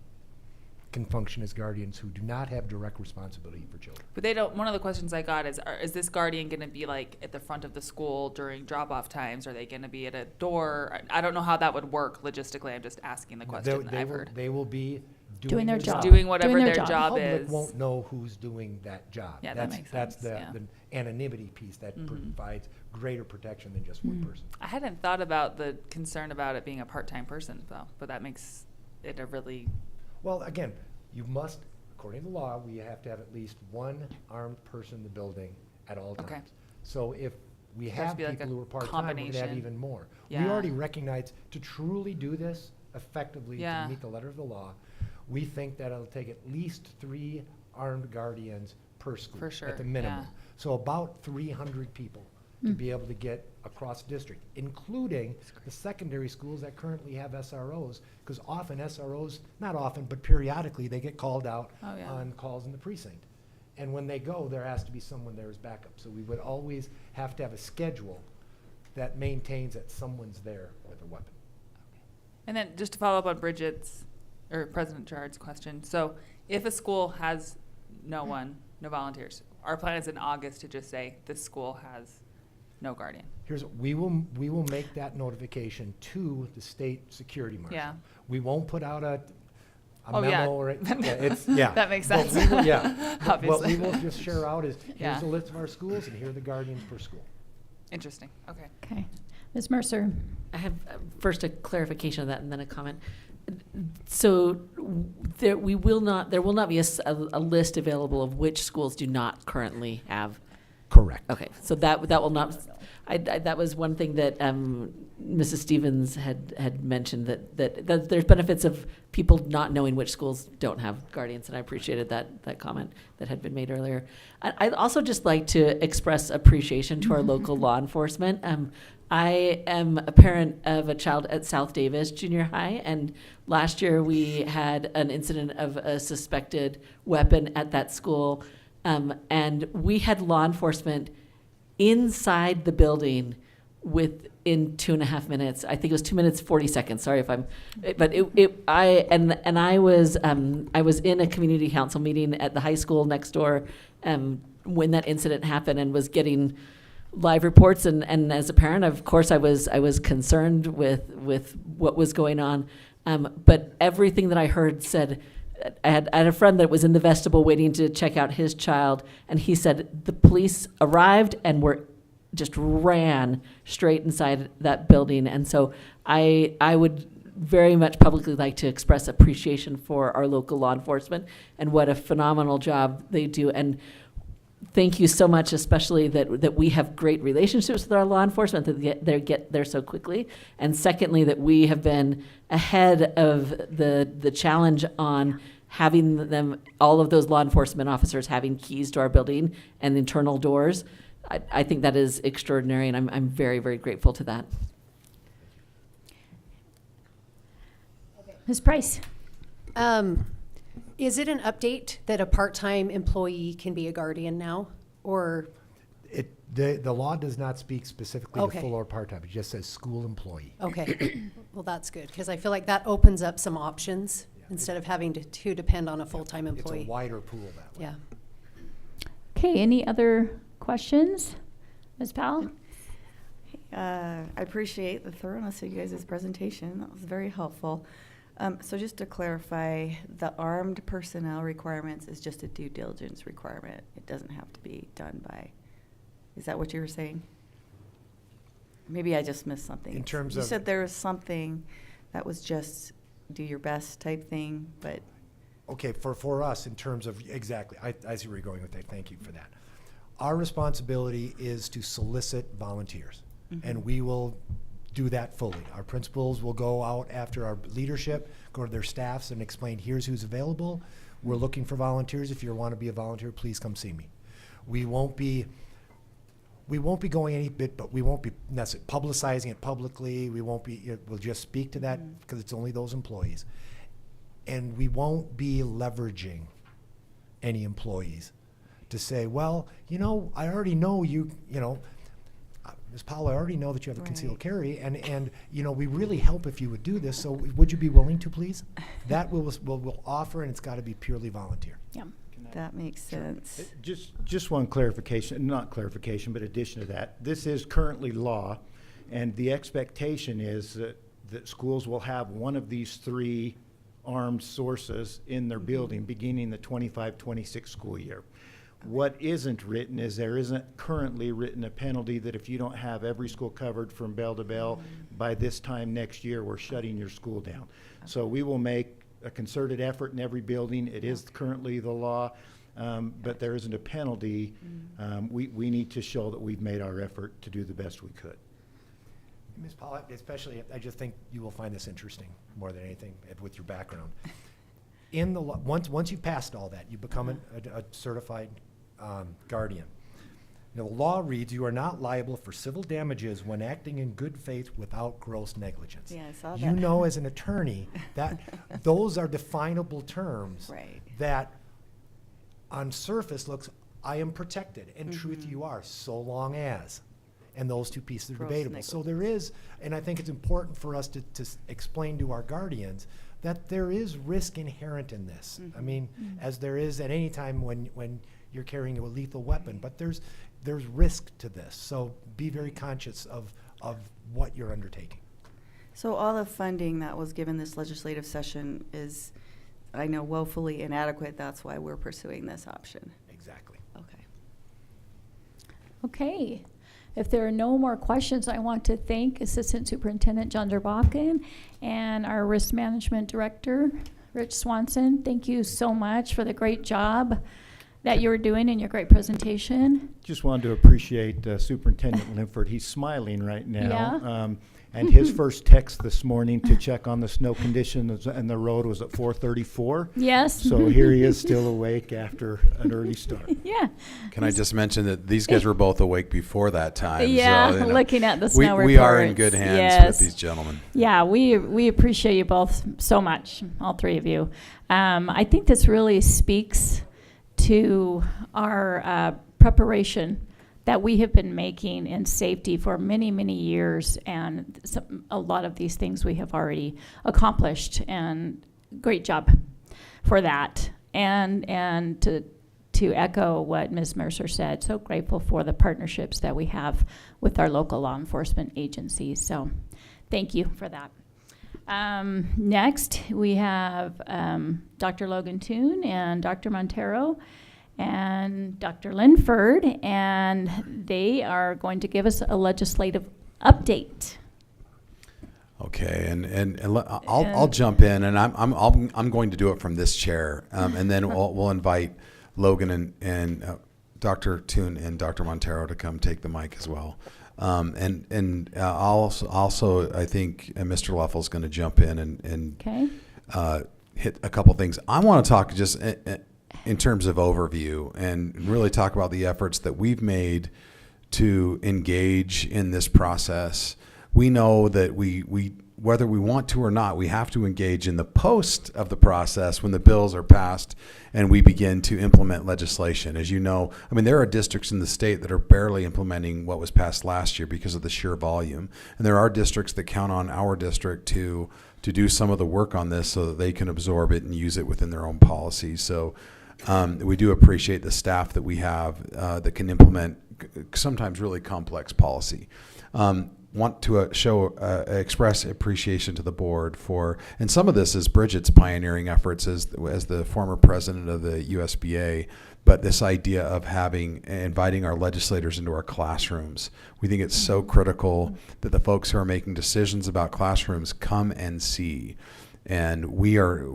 can function as guardians who do not have direct responsibility for children. But they don't, one of the questions I got is this guardian gonna be at the front of the school during drop-off times? Are they gonna be at a door? I don't know how that would work logistically, I'm just asking the question that I've heard. They will be Doing their job. Doing whatever Doing their their job The is. public won't know who's doing that job. Yeah, that makes That's sense, the yeah. the anonymity piece that provides greater protection than just Mm. one person. I hadn't thought about the concern about it being a part-time person though, but that makes it a really, Well, again, you must, according to law, we have to have at least one armed person in the building at all Okay. times. So if we There has to have be like people a who are part-time, we're gonna have combination. even more. We Yeah. already recognize, to truly do this effectively, Yeah. to meet the letter of the law, we think that it'll take at least 3 armed guardians per school. For sure, At the minimum. yeah. So about 300 people to be able to get across district, including the secondary schools that currently have SROs, because often SROs, not often, but periodically, they get called out Oh, yeah. on calls in the precinct. And when they go, there has to be someone there as backup. So we would always have to have a schedule that maintains that someone's there with a weapon. and then just to follow up on Bridget's, or President Gerard's question. So if a school has no volunteers, our plan is in August to just say this school has no guardian. We will make that notification to the state security marshal. Yeah. We won't put out a Oh, yeah. memo or, yeah. That makes But sense. we will- Yeah. What Obviously. we will just share out is, Yeah. here's a list of our schools and here are the guardians per school. Interesting, okay. Okay. Ms. Mercer. I have first a clarification of that and then a comment. So there will not be a list available of which schools do not currently have. Correct. Okay, so that will not. That was one thing that Mrs. Stevens had mentioned that there's benefits of people not knowing which schools don't have guardians, and I appreciated that comment that had been made earlier. I'd also just like to express appreciation to our local law enforcement. I am a parent of a child at South Davis Junior High, and last year we had an incident of a suspected weapon at that school, and we had law enforcement inside the building within 2.5 minutes. I think it was 2 minutes 40 seconds. Sorry if I'm, but I was in a community council meeting at the high school next door when that incident happened, and was getting live reports, and as a parent, of course, I was concerned with what was going on, but everything that I heard said. I had a friend that was in the vestibule waiting to check out his child, and he said the police arrived and just ran straight inside that building. And so I would very much publicly like to express appreciation for our local law enforcement and what a phenomenal job they do. And thank you so much, especially that we have great relationships with our law enforcement, that they get there so quickly. And secondly, that we have been ahead of the challenge on having all of those law enforcement officers having keys to our building and internal doors. I think that is extraordinary, and I'm very, very grateful to that. Ms. Price. Is it an update that a part-time employee can be a guardian now, or? The law does not speak specifically to Okay. full or part-time. It just says school employee. Okay, well, that's good, because I feel like that opens up some options instead of having to depend on a full-time employee. It's a wider pool that way. Yeah. Okay, any other questions? Ms. Powell? I appreciate the thoroughness of you guys' presentation. That was very helpful. So just to clarify, the armed personnel requirements is just a due diligence requirement. It doesn't have to be done by, is that what you were saying? Maybe I just missed something. In terms You of- said there was something that was just do your best type thing, but Okay, for us, in terms of, exactly, I see where you're going with that, thank you for that. Our responsibility is to solicit volunteers, and we will do that fully. Our principals will go out after our leadership, go to their staffs and explain, here's who's available. We're looking for volunteers. If you want to be a volunteer, please come see me. We won't be going any bit, but we won't be necessarily publicizing it publicly. We won't be, we'll just speak to that because it's only those employees. And we won't be leveraging any employees to say, well, I already know Ms. Powell, I already know that you have a concealed carry, and we really help if you would do this, so would you be willing to, please? That we'll offer, and it's got to be purely volunteer. Yeah. That makes sense. Just one clarification, not clarification, but addition to that. This is currently law, and the expectation is that schools will have one of these 3 armed sources in their building beginning the 25-26 school year. What isn't written is there isn't currently written a penalty that if you don't have every school covered from bell to bell by this time next year, we're shutting your school down. So we will make a concerted effort in every building. It is currently the law, but there isn't a penalty. We need to show that we've made our effort to do the best we could. Ms. Powell, especially, I just think you will find this interesting more than anything with your background. In the once you've passed all that, you become a certified guardian. Now, the law reads, you are not liable for civil damages when acting in good faith without gross negligence. Yeah, I saw that. You know, as an attorney, that those are definable terms that on surface looks, I am protected. In truth, you are, so long as. And those two pieces are debatable. So there is, and I think it's important for us to explain to our guardians that there is risk inherent in this. I mean, as there is at any time when you're carrying a lethal weapon, but there's risk to this. So be very conscious of what you're undertaking. So all the funding that was given this legislative session is, I know, woefully inadequate. That's why we're pursuing this option. Exactly. Okay. Okay. If there are no more questions, I want to thank Assistant Superintendent John Derbakken and our Risk Management Director, Rich Swanson. Thank you so much for the great job that you were doing in your great presentation. Just wanted to appreciate Superintendent Linford. He's smiling right now. Yeah. And his first text this morning to check on the snow conditions and the road was at 4:34. Yes. So here he is still awake after an early start. Yeah. Can I just mention that these guys were both awake before that time? Yeah, so, looking at the snow we are in reports. good hands Yes. with these gentlemen. Yeah, we appreciate you both so much, all 3 of you. I think this really speaks to our preparation that we have been making in safety for many, many years, and a lot of these things we have already accomplished, and great job for that. And to echo what Ms. Mercer said, so grateful for the partnerships that we have with our local law enforcement agencies. So thank you for that. Next, we have Dr. Logan Toon and Dr. Montero and Dr. Linford, and they are going to give us a legislative update. Okay, and I'll jump in, and I'm going to do it from this chair, and then we'll invite Logan and Dr. Toon and Dr. Montero to come take the mic as well. And also I think Mr. Leffel is going to jump in and hit a couple things. I want to talk just in terms of overview and really talk about the efforts that we've made to engage in this process. We know that we whether we want to or not, we have to engage in the post of the process when the bills are passed and we begin to implement legislation. As you know, I mean, there are districts in the state that are barely implementing what was passed last year because of the sheer volume. And there are districts that count on our district to do some of the work on this so that they can absorb it and use it within their own policies. So we do appreciate the staff that we have that can implement sometimes really complex policy. Want to express appreciation to the board for, and some of this is Bridget's pioneering efforts as the former president of the USBA, but this idea of inviting our legislators into our classrooms. We think it's so critical that the folks who are making decisions about classrooms come and see. And we are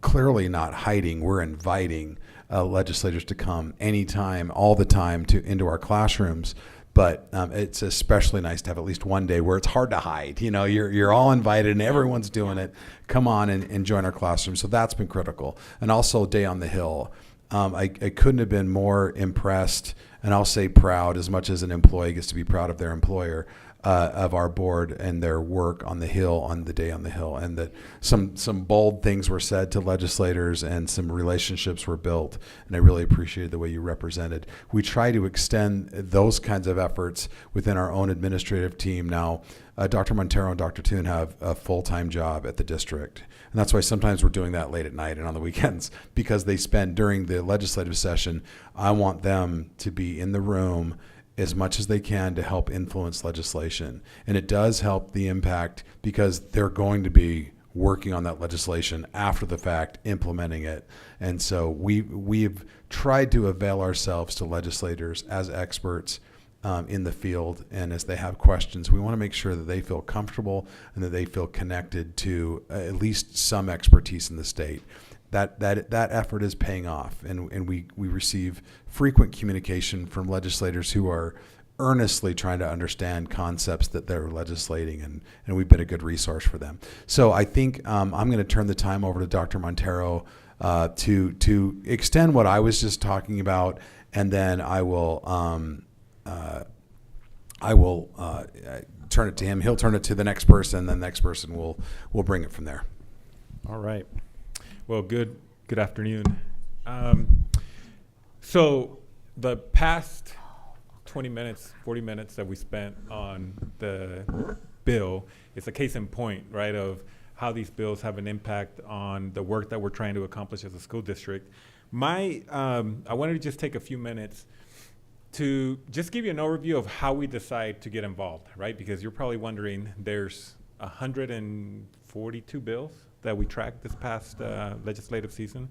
clearly not hiding. We're inviting legislators to come anytime, all the time, into our classrooms. But it's especially nice to have at least one day where it's hard to hide. You know, you're all invited and everyone's doing it. Come on and join our classroom. So that's been critical. And also Day on the Hill. I couldn't have been more impressed, and I'll say proud, as much as an employee gets to be proud of their employer, of our board and their work on the Hill, on the Day on the Hill, and that some bold things were said to legislators and some relationships were built, and I really appreciated the way you represented. We try to extend those kinds of efforts within our own administrative team now. Dr. Montero and Dr. Toon have a full-time job at the district, and that's why sometimes we're doing that late at night and on the weekends, because they spend during the legislative session. I want them to be in the room as much as they can to help influence legislation. And it does help the impact because they're going to be working on that legislation after the fact, implementing it. And so we've tried to avail ourselves to legislators as experts in the field, and as they have questions, we want to make sure that they feel comfortable and that they feel connected to at least some expertise in the state. That effort is paying off, and we receive frequent communication from legislators who are earnestly trying to understand concepts that they're legislating, and we've been a good resource for them. So I think I'm going to turn the time over to Dr. Montero to extend what I was just talking about, and then I will turn it to him. He'll turn it to the next person, then the next person will bring it from there. All right. Well, good afternoon. So the past 20 minutes, 40 minutes that we spent on the bill is a case in point, right, of how these bills have an impact on the work that we're trying to accomplish as a school district. I wanted to just take a few minutes to just give you an overview of how we decide to get involved, right? Because you're probably wondering, there's 142 bills that we tracked this past legislative season.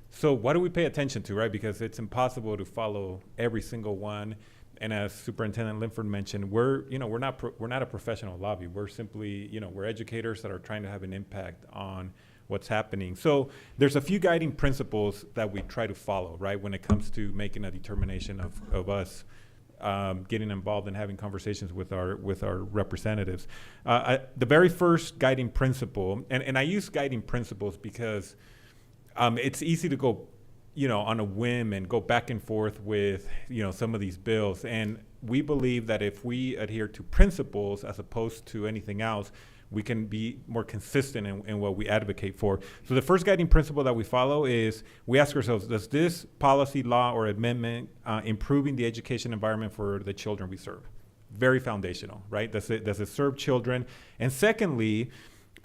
So what do we pay attention to, right? Because it's impossible to follow every single one. And as Superintendent Linford mentioned, we're not a professional lobby. We're simply, we're educators that are trying to have an impact on what's happening. So there's a few guiding principles that we try to follow, right, when it comes to making a determination of us getting involved and having conversations with our representatives. The very first guiding principle, and I use guiding principles because it's easy to go, on a whim and go back and forth with, some of these bills. And we believe that if we adhere to principles as opposed to anything else, we can be more consistent in what we advocate for. So the first guiding principle that we follow is we ask ourselves, does this policy, law, or amendment improving the education environment for the children we serve? Very foundational, right? Does it serve children? And secondly,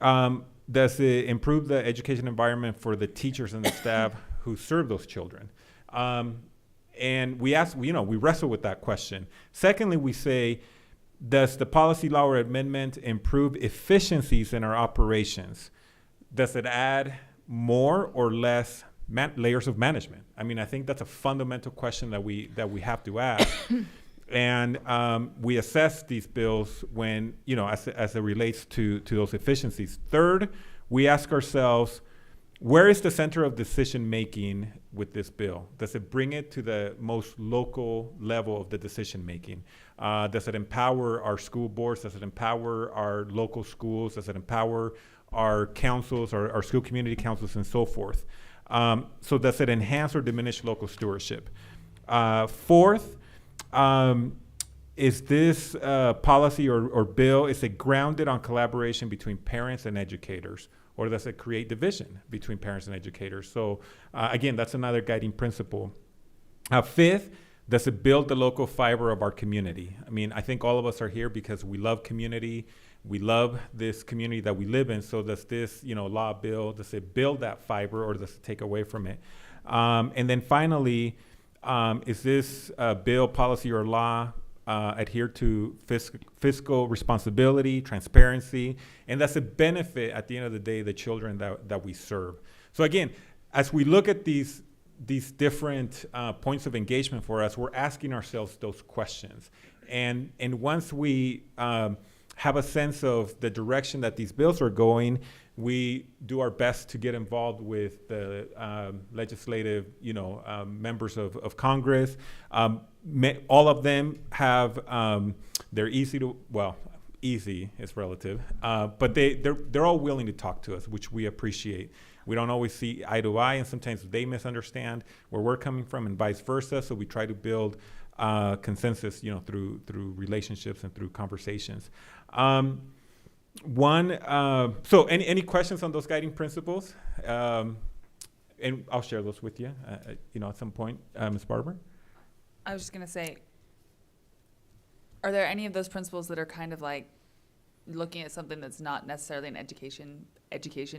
does it improve the education environment for the teachers and the staff who serve those children? And we wrestle with that question. Secondly, we say, does the policy, law, or amendment improve efficiencies in our operations? Does it add more or less layers of management? I mean, I think that's a fundamental question that we have to ask. And we assess these bills when, as it relates to those efficiencies. Third, we ask ourselves, where is the center of decision making with this bill? Does it bring it to the most local level of the decision making? Does it empower our school boards? Does it empower our local schools? Does it empower our councils, our school community councils, and so forth? So does it enhance or diminish local stewardship? Fourth, is this policy or bill, is it grounded on collaboration between parents and educators? Or does it create division between parents and educators? So again, that's another guiding principle. Fifth, does it build the local fiber of our community? I mean, I think all of us are here because we love community. We love this community that we live in. So does this, law, bill, does it build that fiber or does it take away from it? And then finally, is this bill, policy, or law adhere to fiscal responsibility, transparency, and that's a benefit at the end of the day, the children that we serve. So again, as we look at these different points of engagement for us, we're asking ourselves those questions. And once we have a sense of the direction that these bills are going, we do our best to get involved with the legislative, members of Congress. All of them have, they're easy is relative, but they're all willing to talk to us, which we appreciate. We don't always see eye to eye, and sometimes they misunderstand where we're coming from, and vice versa. So we try to build consensus, through relationships and through conversations. So any questions on those guiding principles? And I'll share those with you, at some point, Ms. Barber. I was just going to say, are there any of those principles that are kind of like looking at something that's not necessarily an education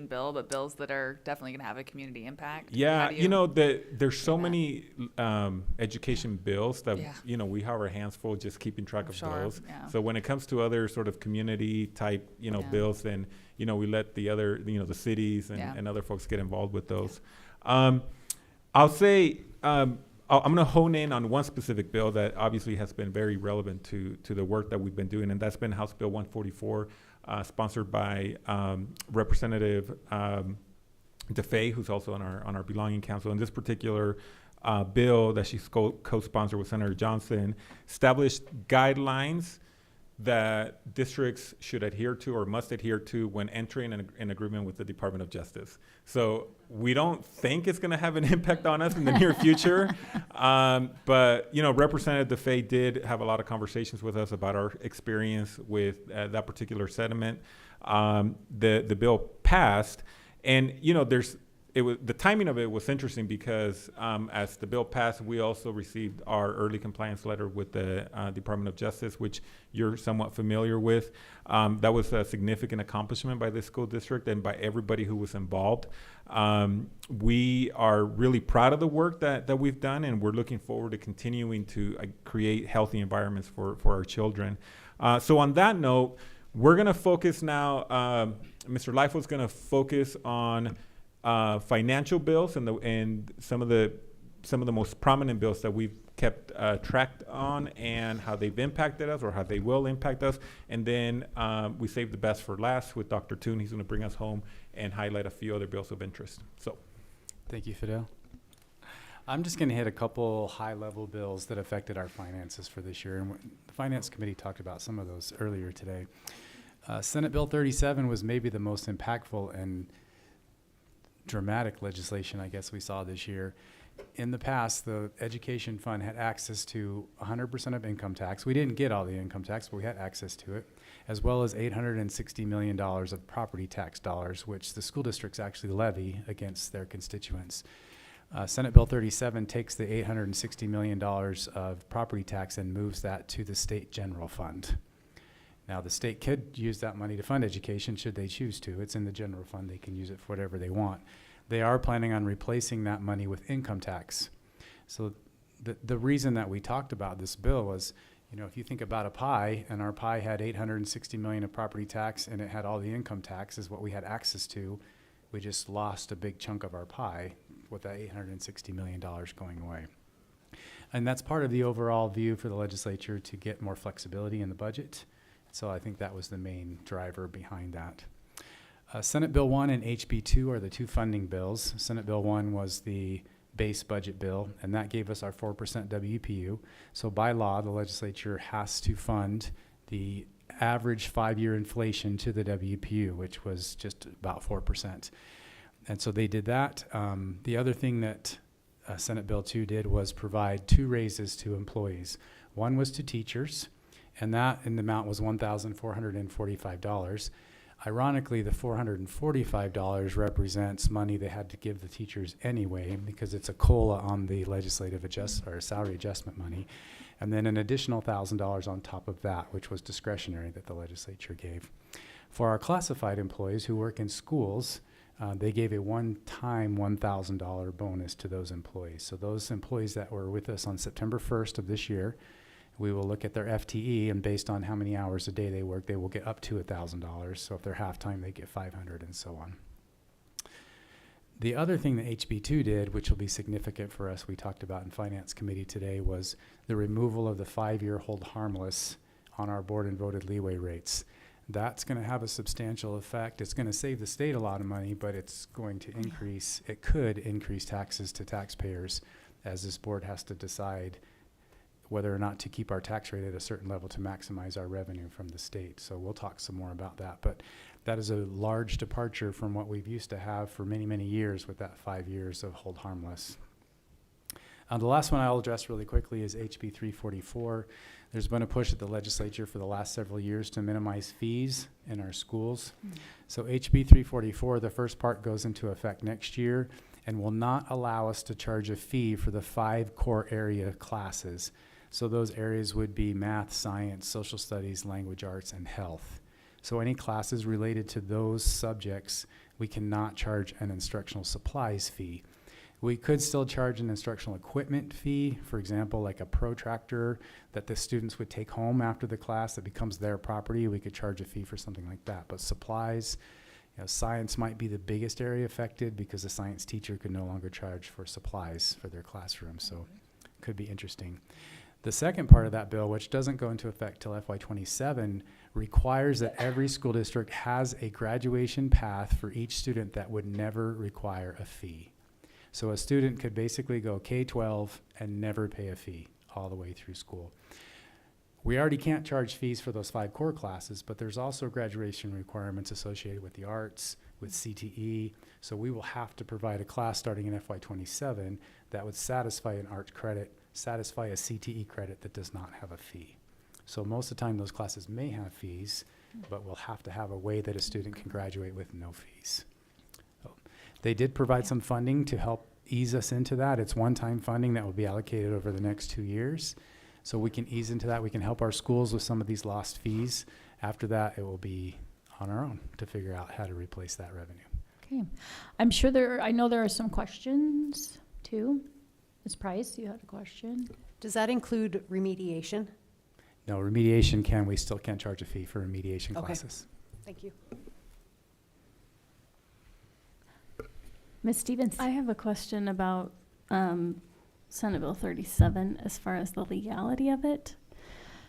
bill, but bills that are definitely going to have a community impact? Yeah, there's so many education bills that, we have our hands full just keeping track of those. Yeah. So when it comes to other sort of community type, bills, then, we let the other, the cities and other folks get involved with those. I'll say, I'm going to hone in on one specific bill that obviously has been very relevant to the work that we've been doing, and that's been House Bill 144, sponsored by Representative DeFay, who's also on our Belonging Council. And this particular bill that she's co-sponsored with Senator Johnson established guidelines that districts should adhere to or must adhere to when entering an agreement with the Department of Justice. So we don't think it's going to have an impact on us in the near future, but Representative DeFay did have a lot of conversations with us about our experience with that particular settlement. The bill passed, and the timing of it was interesting because as the bill passed, we also received our early compliance letter with the Department of Justice, which you're somewhat familiar with. That was a significant accomplishment by the school district and by everybody who was involved. We are really proud of the work that we've done, and we're looking forward to continuing to create healthy environments for our children. So on that note, we're going to focus now, Mr. Lightfoot's going to focus on financial bills and some of the most prominent bills that we've kept track on and how they've impacted us or how they will impact us. And then we saved the best for last with Dr. Toon. He's going to bring us home and highlight a few other bills of interest. So, thank you, Fidel. I'm just going to hit a couple high-level bills that affected our finances for this year, and the Finance Committee talked about some of those earlier today. Senate Bill 37 was maybe the most impactful and dramatic legislation, I guess, we saw this year. In the past, the education fund had access to 100% of income tax. We didn't get all the income tax, but we had access to it, as well as $860 million of property tax dollars, which the school districts actually levy against their constituents. Senate Bill 37 takes the $860 million of property tax and moves that to the state general fund. Now, the state could use that money to fund education should they choose to. It's in the general fund. They can use it for whatever they want. They are planning on replacing that money with income tax. So the reason that we talked about this bill was, if you think about a pie, and our pie had $860 million of property tax and it had all the income tax is what we had access to, we just lost a big chunk of our pie with that $860 million going away. And that's part of the overall view for the legislature to get more flexibility in the budget. So I think that was the main driver behind that. Senate Bill 1 and HB 2 are the two funding bills. Senate Bill 1 was the base budget bill, and that gave us our 4% WPU. So by law, the legislature has to fund the average 5-year inflation to the WPU, which was just about 4%. And so they did that. The other thing that Senate Bill 2 did was provide 2 raises to employees. One was to teachers, and that in the amount was $1,445. Ironically, the $445 represents money they had to give the teachers anyway because it's a COLA on the legislative salary adjustment money, and then an additional $1,000 on top of that, which was discretionary that the legislature gave. For our classified employees who work in schools, they gave a one-time $1,000 bonus to those employees. So those employees that were with us on September 1st of this year, we will look at their FTE, and based on how many hours a day they work, they will get up to $1,000. So if they're half-time, they get $500 and so on. The other thing that HB2 did, which will be significant for us, we talked about in Finance Committee today, was the removal of the 5-year hold harmless on our board and voted leeway rates. That's going to have a substantial effect. It's going to save the state a lot of money, but it's going to increase, it could increase taxes to taxpayers as this board has to decide whether or not to keep our tax rate at a certain level to maximize our revenue from the state. So we'll talk some more about that. But that is a large departure from what we've used to have for many, many years with that 5 years of hold harmless. The last one I'll address really quickly is HB 344. There's been a push at the legislature for the last several years to minimize fees in our schools. So HB 344, the first part goes into effect next year and will not allow us to charge a fee for the 5 core area classes. So those areas would be math, science, social studies, language arts, and health. So any classes related to those subjects, we cannot charge an instructional supplies fee. We could still charge an instructional equipment fee, for example, like a protractor that the students would take home after the class that becomes their property. We could charge a fee for something like that. But supplies, science might be the biggest area affected because a science teacher could no longer charge for supplies for their classroom. So it could be interesting. The second part of that bill, which doesn't go into effect till FY27, requires that every school district has a graduation path for each student that would never require a fee. So a student could basically go K-12 and never pay a fee all the way through school. We already can't charge fees for those 5 core classes, but there's also graduation requirements associated with the arts, with CTE. So we will have to provide a class starting in FY27 that would satisfy an arts credit, satisfy a CTE credit that does not have a fee. So most of the time those classes may have fees, but we'll have to have a way that a student can graduate with no fees. They did provide some funding to help ease us into that. It's one-time funding that will be allocated over the next 2 years. So we can ease into that. We can help our schools with some of these lost fees. After that, it will be on our own to figure out how to replace that revenue. Okay. I'm sure I know there are some questions too. Ms. Price, you had a question? Does that include remediation? No, remediation we still can't charge a fee for remediation Okay. classes. Thank you. Ms. Stevens? I have a question about Senate Bill 37 as far as the legality of it.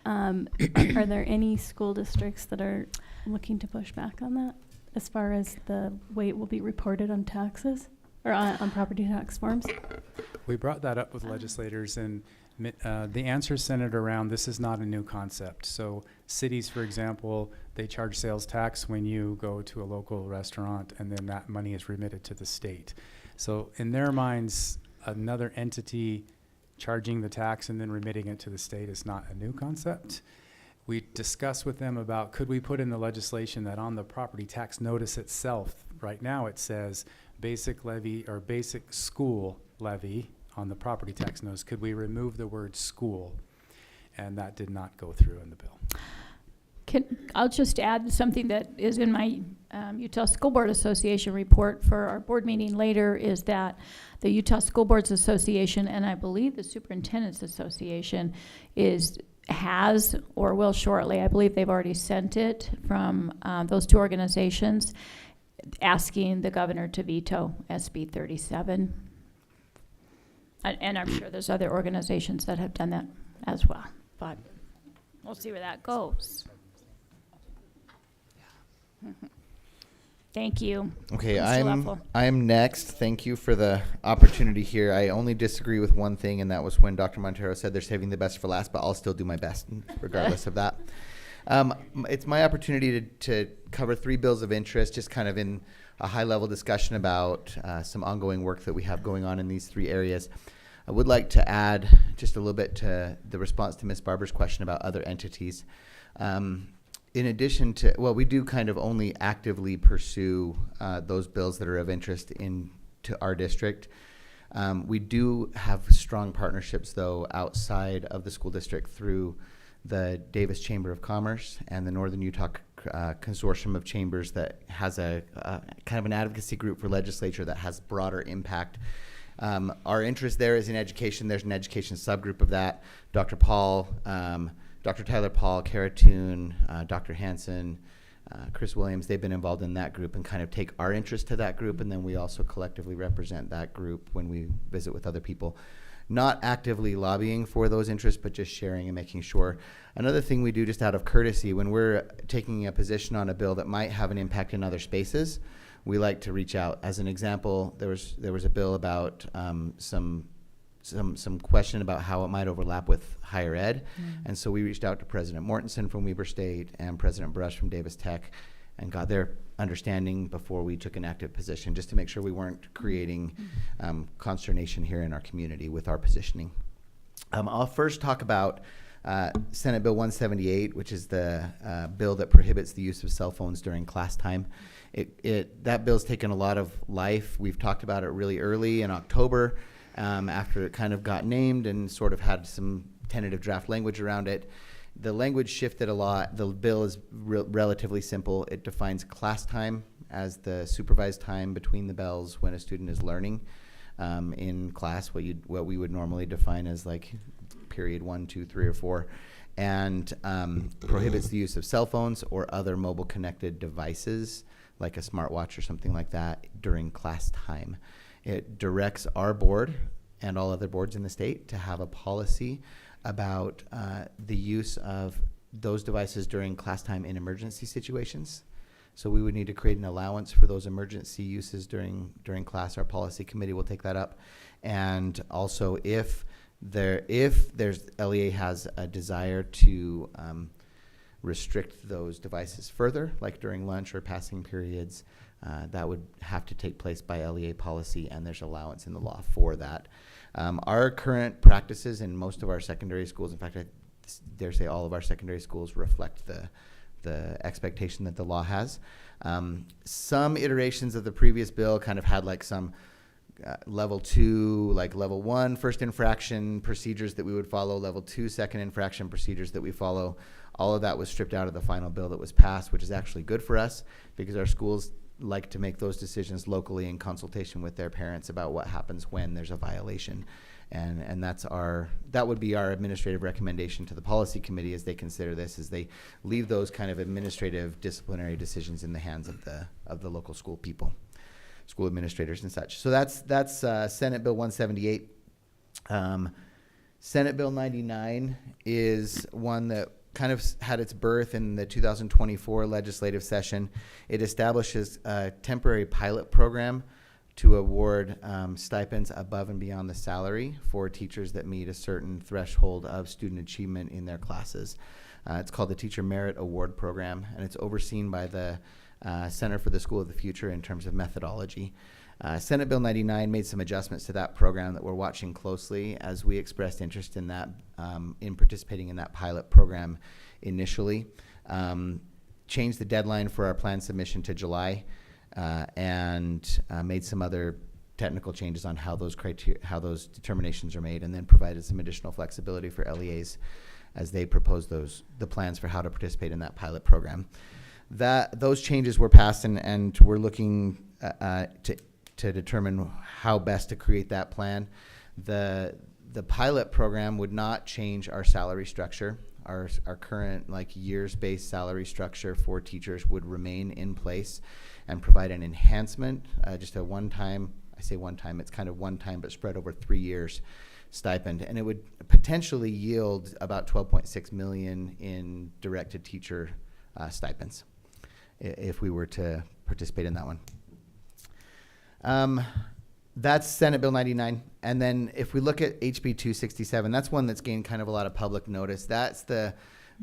Are there any school districts that are looking to push back on that as far as the way it will be reported on taxes or on property tax forms? We brought that up with legislators, and the answer centered around this is not a new concept. So cities, for example, they charge sales tax when you go to a local restaurant, and then that money is remitted to the state. So in their minds, another entity charging the tax and then remitting it to the state is not a new concept. We discussed with them about could we put in the legislation that on the property tax notice itself, right now it says basic levy or basic school levy on the property tax notice, could we remove the word school? And that did not go through in the bill. I'll just add something that is in my Utah School Board Association report for our board meeting later, is that the Utah School Boards Association and I believe the Superintendent's Association has or will shortly, I believe they've already sent it from those 2 organizations, asking the governor to veto SB 37. And I'm sure there's other organizations that have done that as well, but we'll see where that goes. Thank you. Okay, Mr. Leffel. I'm next. Thank you for the opportunity here. I only disagree with one thing, and that was when Dr. Montero said they're saving the best for last, but I'll still do my best regardless of that. It's my opportunity to cover 3 bills of interest, just kind of in a high-level discussion about some ongoing work that we have going on in these 3 areas. I would like to add just a little bit to the response to Ms. Barber's question about other entities. In addition to, well, we do kind of only actively pursue those bills that are of interest to our district. We do have strong partnerships, though, outside of the school district through the Davis Chamber of Commerce and the Northern Utah Consortium of Chambers that has a kind of an advocacy group for legislature that has broader impact. Our interest there is in education. There's an education subgroup of that. Dr. Tyler Paul, Kara Toon, Dr. Hansen, Chris Williams, they've been involved in that group and kind of take our interest to that group, and then we also collectively represent that group when we visit with other people. not actively lobbying for those interests, but just sharing and making sure. Another thing we do just out of courtesy, when we're taking a position on a bill that might have an impact in other spaces, we like to reach out. As an example, there was a bill about some question about how it might overlap with higher ed. And so we reached out to President Mortensen from Weber State and President Brush from Davis Tech and got their understanding before we took an active position, just to make sure we weren't creating consternation here in our community with our positioning. I'll first talk about Senate Bill 178, which is the bill that prohibits the use of cell phones during class time. That bill's taken a lot of life. We've talked about it really early in October, after it kind of got named and sort of had some tentative draft language around it. The language shifted a lot. The bill is relatively simple. It defines class time as the supervised time between the bells when a student is learning in class, what we would normally define as like period 1, 2, 3, or 4, and prohibits the use of cell phones or other mobile connected devices like a smartwatch or something like that during class time. It directs our board and all other boards in the state to have a policy about the use of those devices during class time in emergency situations. So we would need to create an allowance for those emergency uses during class. Our policy committee will take that up. And also if LEA has a desire to restrict those devices further, like during lunch or passing periods, that would have to take place by LEA policy, and there's allowance in the law for that. Our current practices in most of our secondary schools, in fact, I dare say all of our secondary schools, reflect the expectation that the law has. Some iterations of the previous bill kind of had like some level 2, like level 1 first infraction procedures that we would follow, level 2 second infraction procedures that we follow. All of that was stripped out of the final bill that was passed, which is actually good for us because our schools like to make those decisions locally in consultation with their parents about what happens when there's a violation. And that would be our administrative recommendation to the policy committee as they consider this, is they leave those kind of administrative disciplinary decisions in the hands of the local school people, school administrators and such. So that's Senate Bill 178. Senate Bill 99 is one that kind of had its birth in the 2024 legislative session. It establishes a temporary pilot program to award stipends above and beyond the salary for teachers that meet a certain threshold of student achievement in their classes. It's called the Teacher Merit Award Program, and it's overseen by the Center for the School of the Future in terms of methodology. Senate Bill 99 made some adjustments to that program that we're watching closely as we expressed interest in that, in participating in that pilot program initially. Changed the deadline for our plan submission to July, and made some other technical changes on how those determinations are made, and then provided some additional flexibility for LEAs as they propose the plans for how to participate in that pilot program. Those changes were passed, and we're looking to determine how best to create that plan. The pilot program would not change our salary structure. Our current years-based salary structure for teachers would remain in place and provide an enhancement, just a one-time, I say one-time, it's kind of one-time but spread over 3 years stipend, and it would potentially yield about $12.6 million in direct-to-teacher stipends if we were to participate in that one. That's Senate Bill 99. And then if we look at HB 267, that's one that's gained kind of a lot of public notice. That's the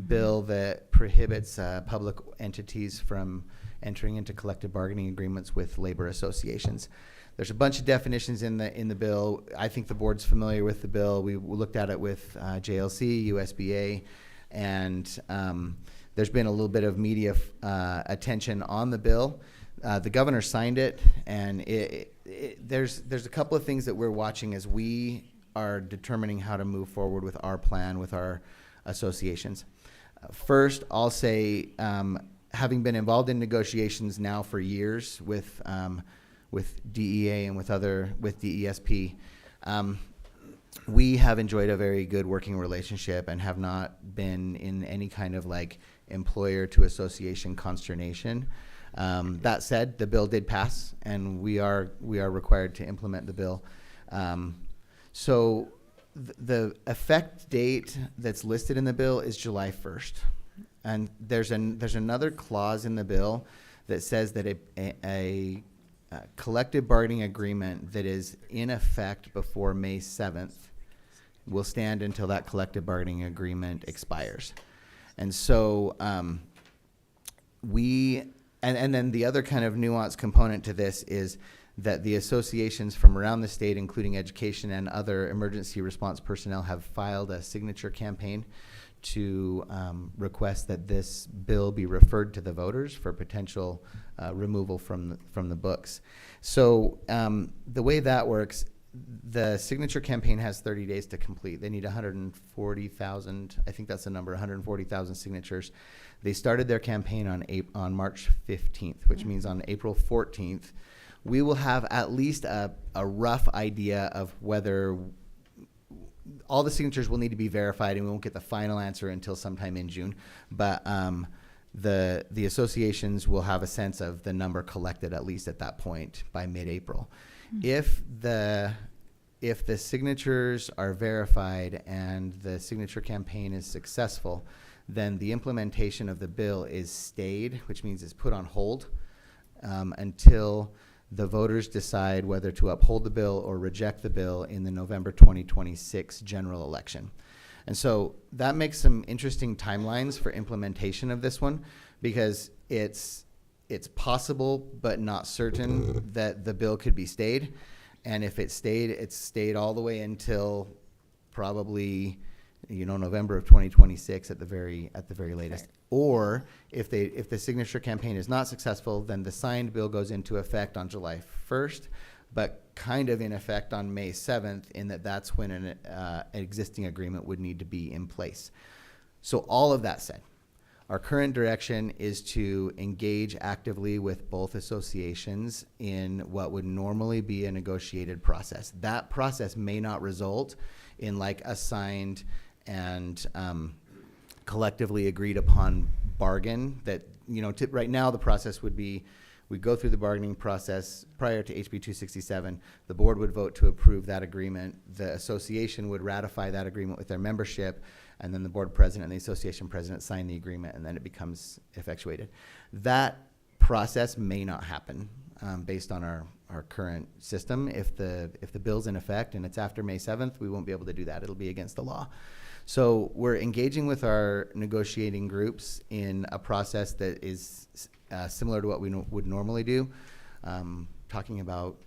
bill that prohibits public entities from entering into collective bargaining agreements with labor associations. There's a bunch of definitions in the bill. I think the board's familiar with the bill. We looked at it with JLC, USBA, and there's been a little bit of media attention on the bill. The governor signed it, and there's a couple of things that we're watching as we are determining how to move forward with our plan with our associations. First, I'll say, having been involved in negotiations now for years with DEA and with DESP, we have enjoyed a very good working relationship and have not been in any kind of employer to association consternation. That said, the bill did pass, and we are required to implement the bill. So the effect date that's listed in the bill is July 1st. And there's another clause in the bill that says that a collective bargaining agreement that is in effect before May 7th will stand until that collective bargaining agreement expires. And so and then the other kind of nuanced component to this is that the associations from around the state, including education and other emergency response personnel, have filed a signature campaign to request that this bill be referred to the voters for potential removal from the books. So the way that works, the signature campaign has 30 days to complete. They need 140,000, I think that's the number, 140,000 signatures. They started their campaign on March 15th, which means on April 14th, we will have at least a rough idea of whether all the signatures will need to be verified, and we won't get the final answer until sometime in June. But the associations will have a sense of the number collected at least at that point by mid-April. If the signatures are verified and the signature campaign is successful, then the implementation of the bill is stayed, which means it's put on hold until the voters decide whether to uphold the bill or reject the bill in the November 2026 general election. And so that makes some interesting timelines for implementation of this one, because it's possible but not certain that the bill could be stayed. And if it's stayed all the way until probably November of 2026 at the very latest. Right. Or if the signature campaign is not successful, then the signed bill goes into effect on July 1st, but kind of in effect on May 7th, in that's when an existing agreement would need to be in place. So all of that said, our current direction is to engage actively with both associations in what would normally be a negotiated process. That process may not result in like a signed and collectively agreed upon bargain that, right now the process would be, we go through the bargaining process prior to HB 267, the board would vote to approve that agreement, the association would ratify that agreement with their membership, and then the board president and the association president sign the agreement, and then it becomes effectuated. That process may not happen based on our current system. If the bill's in effect and it's after May 7th, we won't be able to do that. It'll be against the law. So we're engaging with our negotiating groups in a process that is similar to what we would normally do, talking about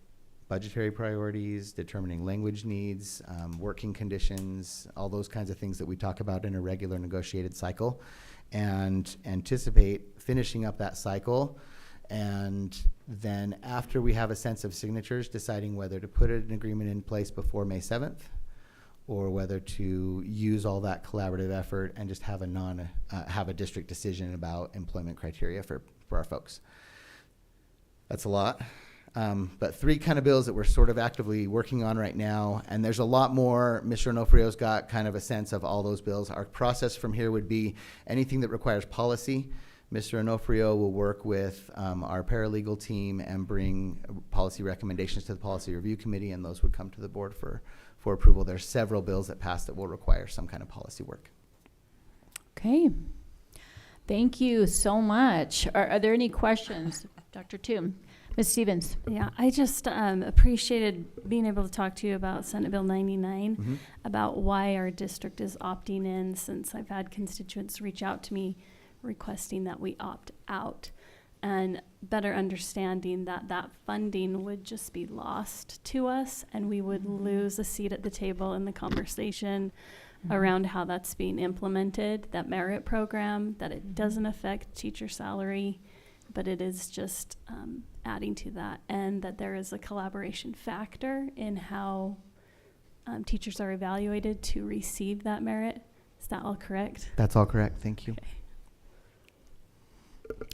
budgetary priorities, determining language needs, working conditions, all those kinds of things that we talk about in a regular negotiated cycle, and anticipate finishing up that cycle. And then after we have a sense of signatures, deciding whether to put an agreement in place before May 7th, or whether to use all that collaborative effort and just have a district decision about employment criteria for our folks. That's a lot. But 3 kind of bills that we're sort of actively working on right now, and there's a lot more. Mr. Onofrio's got kind of a sense of all those bills. Our process from here would be anything that requires policy. Mr. Onofrio will work with our paralegal team and bring policy recommendations to the Policy Review Committee, and those would come to the board for approval. There's several bills that pass that will require some kind of policy work. Okay. Thank you so much. Are there any questions? Dr. Toom. Ms. Stevens. Yeah, I just appreciated being able to talk to you about Senate Bill 99, about why our district is opting in, since I've had constituents reach out to me requesting that we opt out, and better understanding that that funding would just be lost to us, and we would lose a seat at the table in the conversation around how that's being implemented, that merit program, that it doesn't affect teacher salary, but it is just adding to that, and that there is a collaboration factor in how teachers are evaluated to receive that merit. Is that all correct? That's all correct. Thank you.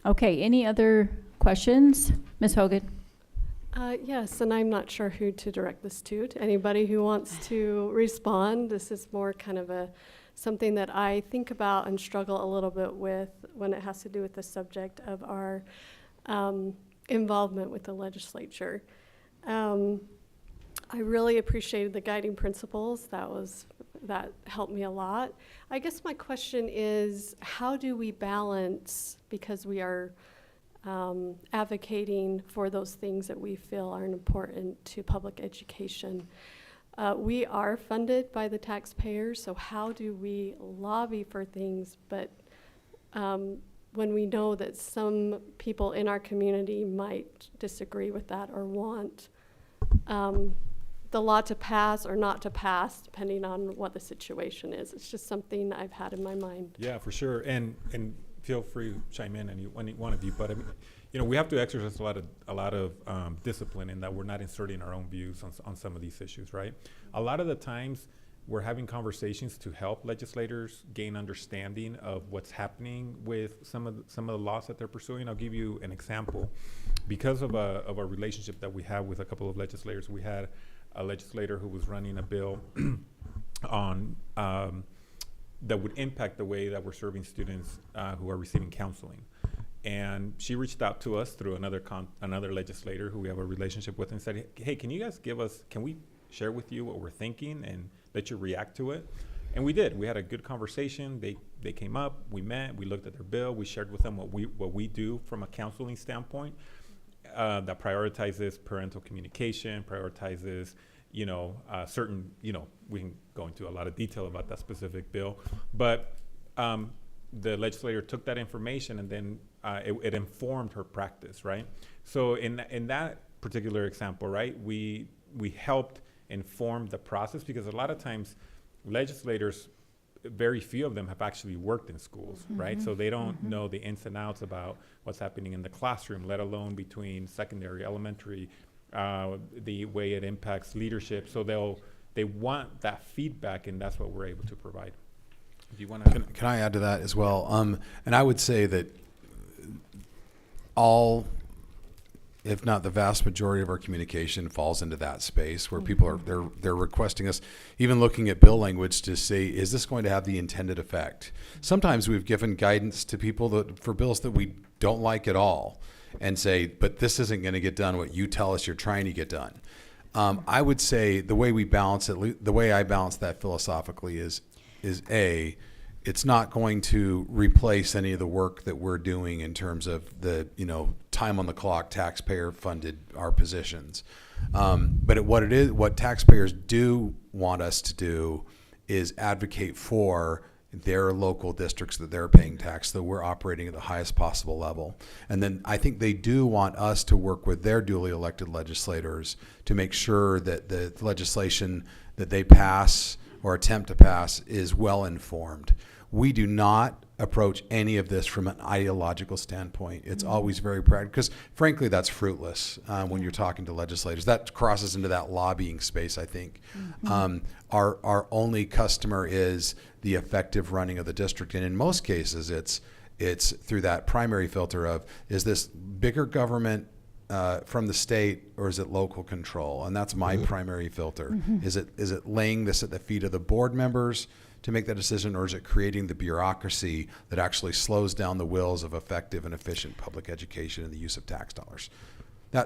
Okay, any other questions? Ms. Hogan. Yes, and I'm not sure who to direct this to anybody who wants to respond. This is more kind of something that I think about and struggle a little bit with when it has to do with the subject of our involvement with the legislature. I really appreciated the guiding principles. That helped me a lot. I guess my question is, how do we balance, because we are advocating for those things that we feel are important to public education. We are funded by the taxpayers, so how do we lobby for things, but when we know that some people in our community might disagree with that or want the law to pass or not to pass, depending on what the situation is. It's just something I've had in my mind. Yeah, for sure. And feel free to chime in, any one of you. But I mean, you know, we have to exercise a lot of discipline in that we're not inserting our own views on some of these issues, right? A lot of the times we're having conversations to help legislators gain understanding of what's happening with some of the laws that they're pursuing. I'll give you an example. Because of a relationship that we have with a couple of legislators, we had a legislator who was running a bill on that would impact the way that we're serving students who are receiving counseling. And she reached out to us through another legislator who we have a relationship with and said, hey, can you guys can we share with you what we're thinking and let you react to it? And we did. We had a good conversation. They came up, we met, we looked at their bill, we shared with them what we do from a counseling standpoint that prioritizes parental communication, prioritizes, certain, we can go into a lot of detail about that specific bill, but the legislator took that information and then it informed her practice, right? So in that particular example, right, we helped inform the process, because a lot of times legislators, very few of them have actually worked in schools, right? So they don't know the ins and outs about what's happening in the classroom, let alone between secondary, elementary, the way it impacts leadership. So they want that feedback, and that's what we're able to provide. Do you want to? Can I add to that as well? And I would say that all, if not the vast majority of our communication falls into that space where people are, they're requesting us, even looking at bill language to say, is this going to have the intended effect? Sometimes we've given guidance to people for bills that we don't like at all and say, but this isn't going to get done what you tell us you're trying to get done. I would say the way we balance it, the way I balance that philosophically is it's not going to replace any of the work that we're doing in terms of the, time on the clock, taxpayer funded our positions. But what taxpayers do want us to do is advocate for their local districts that they're paying tax, so we're operating at the highest possible level. And then I think they do want us to work with their duly elected legislators to make sure that the legislation that they pass or attempt to pass is well informed. We do not approach any of this from an ideological standpoint. It's always very practical, because frankly, that's fruitless when you're talking to legislators. That crosses into that lobbying space, I think. Our only customer is the effective running of the district, and in most cases, it's through that primary filter of, is this bigger government from the state, or is it local control? And that's my primary filter. Is it laying this at the feet of the board members to make that decision, or is it creating the bureaucracy that actually slows down the wheels of effective and efficient public education and the use of tax dollars?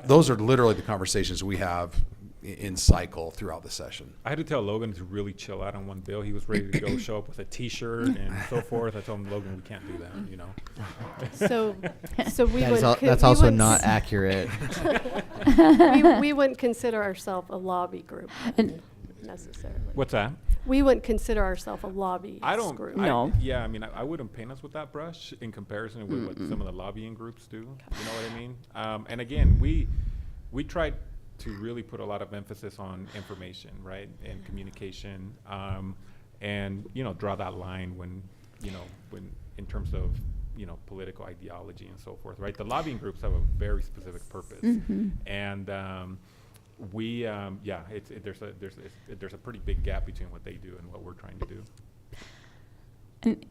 Those are literally the conversations we have in cycle throughout the session. I had to tell Logan to really chill out on one bill. He was ready to go show up with a T-shirt and so forth. I told him, Logan, we can't do that, So we that's also not accurate. we wouldn't consider ourselves a lobby group necessarily. What's that? We wouldn't consider ourselves a lobby group. No. I wouldn't paint us with that brush in comparison with what some of the lobbying groups do. You know what I mean? And again, we tried to really put a lot of emphasis on information, right, and communication, and draw that line when in terms of political ideology and so forth, right? The lobbying groups have a very specific purpose, and there's a pretty big gap between what they do and what we're trying to do.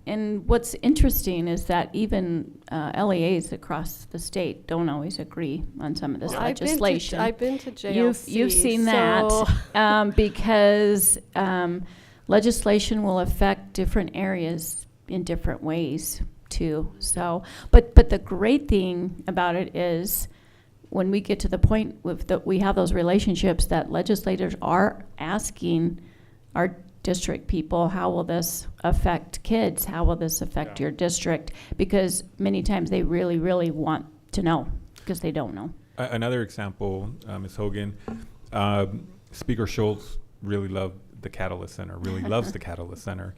And what's interesting is that even LEAs across the state don't always agree on some of this legislation. I've been to JLC. You've seen that because legislation will affect different areas in different ways too. So, but the great thing about it is when we get to the point with that we have those relationships, that legislators are asking our district people, how will this affect kids? How will this affect your district? Because many times they really, really want to know because they don't know. Another example, Ms. Hogan, Speaker Schultz really loved the Catalyst Center, really loves the Catalyst Center.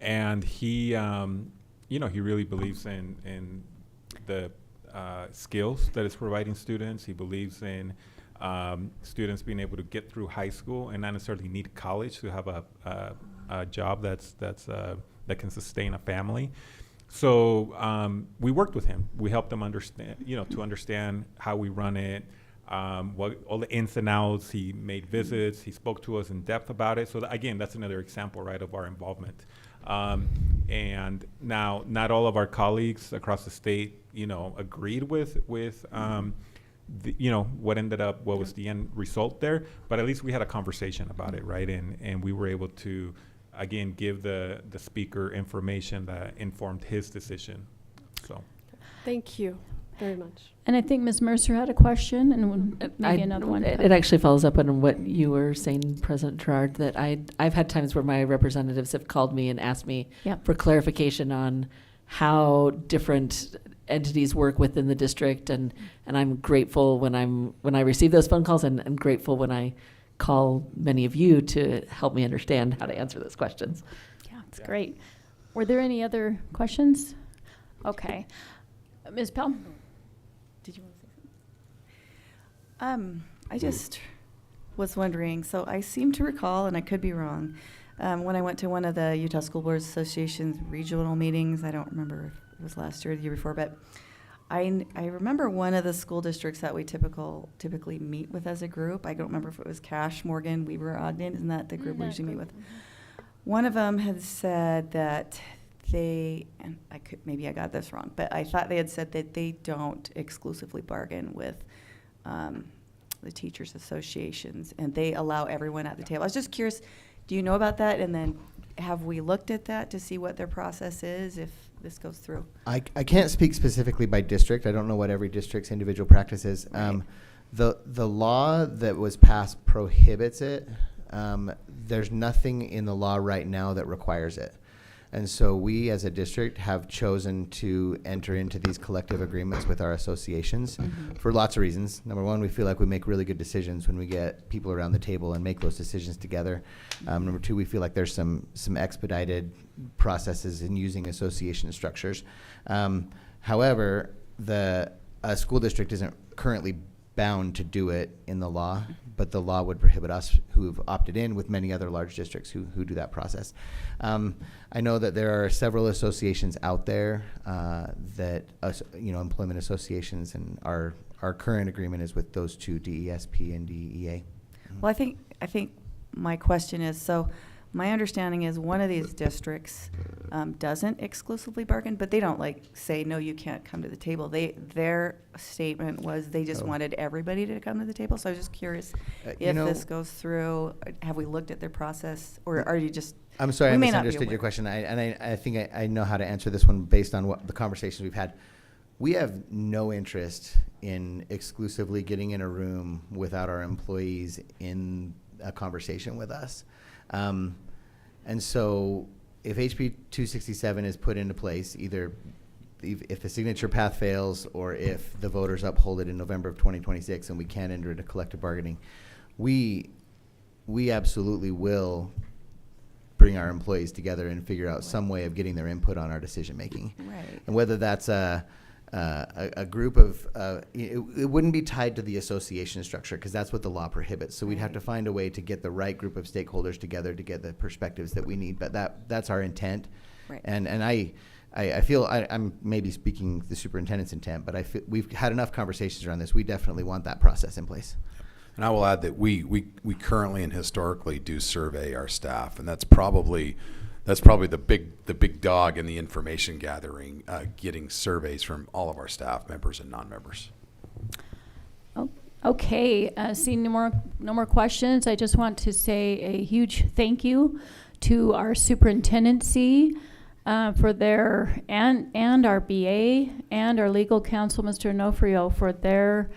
And he, he really believes in the skills that it's providing students. He believes in students being able to get through high school and not necessarily need college to have a job that can sustain a family. So we worked with him. We helped him understand, to understand how we run it, what all the ins and outs. He made visits. He spoke to us in depth about it. So again, that's another example, right, of our involvement. And now, not all of our colleagues across the state, agreed with what was the end result there. But at least we had a conversation about it, right? And we were able to, again, give the speaker information that informed his decision. So, Thank you very much. And I think Ms. Mercer had a question and maybe another one. It actually follows up on what you were saying, President Gerard, that I've had times where my representatives have called me and asked me for clarification on how different entities work within the district, and I'm grateful when I receive those phone calls, and grateful when I call many of you to help me understand how to answer those questions. Yeah, it's great. Were there any other questions? Okay. Ms. Pell? Did you want to say something? I just was wondering, so I seem to recall, and I could be wrong, when I went to one of the Utah School Boards Association's regional meetings, I don't remember if it was last year or the year before, but I remember one of the school districts that we typically meet with as a group. I don't remember if it was Cache, Morgan, Weber, Ogden. Isn't that the group we usually meet with? One of them had said that and maybe I got this wrong, but I thought they had said that they don't exclusively bargain with the teachers' associations, and they allow everyone at the table. I was just curious, do you know about that? And then have we looked at that to see what their process is if this goes through? I can't speak specifically by district. I don't know what every district's individual practice is. Right. The law that was passed prohibits it. There's nothing in the law right now that requires it. And so we as a district have chosen to enter into these collective agreements with our associations for lots of reasons. Number one, we feel like we make really good decisions when we get people around the table and make those decisions together. Number two, we feel like there's some expedited processes in using association structures. However, a school district isn't currently bound to do it in the law, but the law would prohibit us who've opted in with many other large districts who do that process. I know that there are several associations out there that, employment associations, and our current agreement is with those two, DESP and DEA. Well, I think my question is, so my understanding is one of these districts doesn't exclusively bargain, but they don't say, no, you can't come to the table. Their statement was they just wanted everybody to come to the table. So I was just curious if this goes through, have we looked at their process, or are you just? I'm sorry, I misunderstood your question. I think I know how to answer this one based on what the conversations we've had. We have no interest in exclusively getting in a room without our employees in a conversation with us. And so if HB 267 is put into place, either if the signature path fails or if the voters uphold it in November of 2026 and we can't enter into collective bargaining, we absolutely will bring our employees together and figure out some way of getting their input on our decision making. Right. And whether that's a group of, it wouldn't be tied to the association structure because that's what the law prohibits. So we'd have to find a way to get the right group of stakeholders together to get the perspectives that we need. But that's our intent. Right. And I feel I'm maybe speaking the superintendent's intent, but I feel we've had enough conversations around this. We definitely want that process in place. And I will add that we currently and historically do survey our staff, and that's probably the big dog in the information gathering, getting surveys from all of our staff members and non-members. Oh, okay. Seeing no more questions, I just want to say a huge thank you to our superintendency for their and our BA and our legal counsel, Mr. Onofrio, for their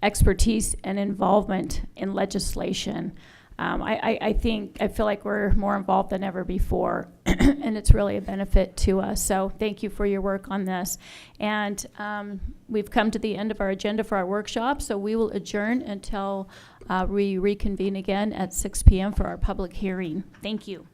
expertise and involvement in legislation. I feel like we're more involved than ever before, and it's really a benefit to us. So thank you for your work on this. And we've come to the end of our agenda for our workshop, so we will adjourn until we reconvene again at 6 p.m. for our public hearing. Thank you.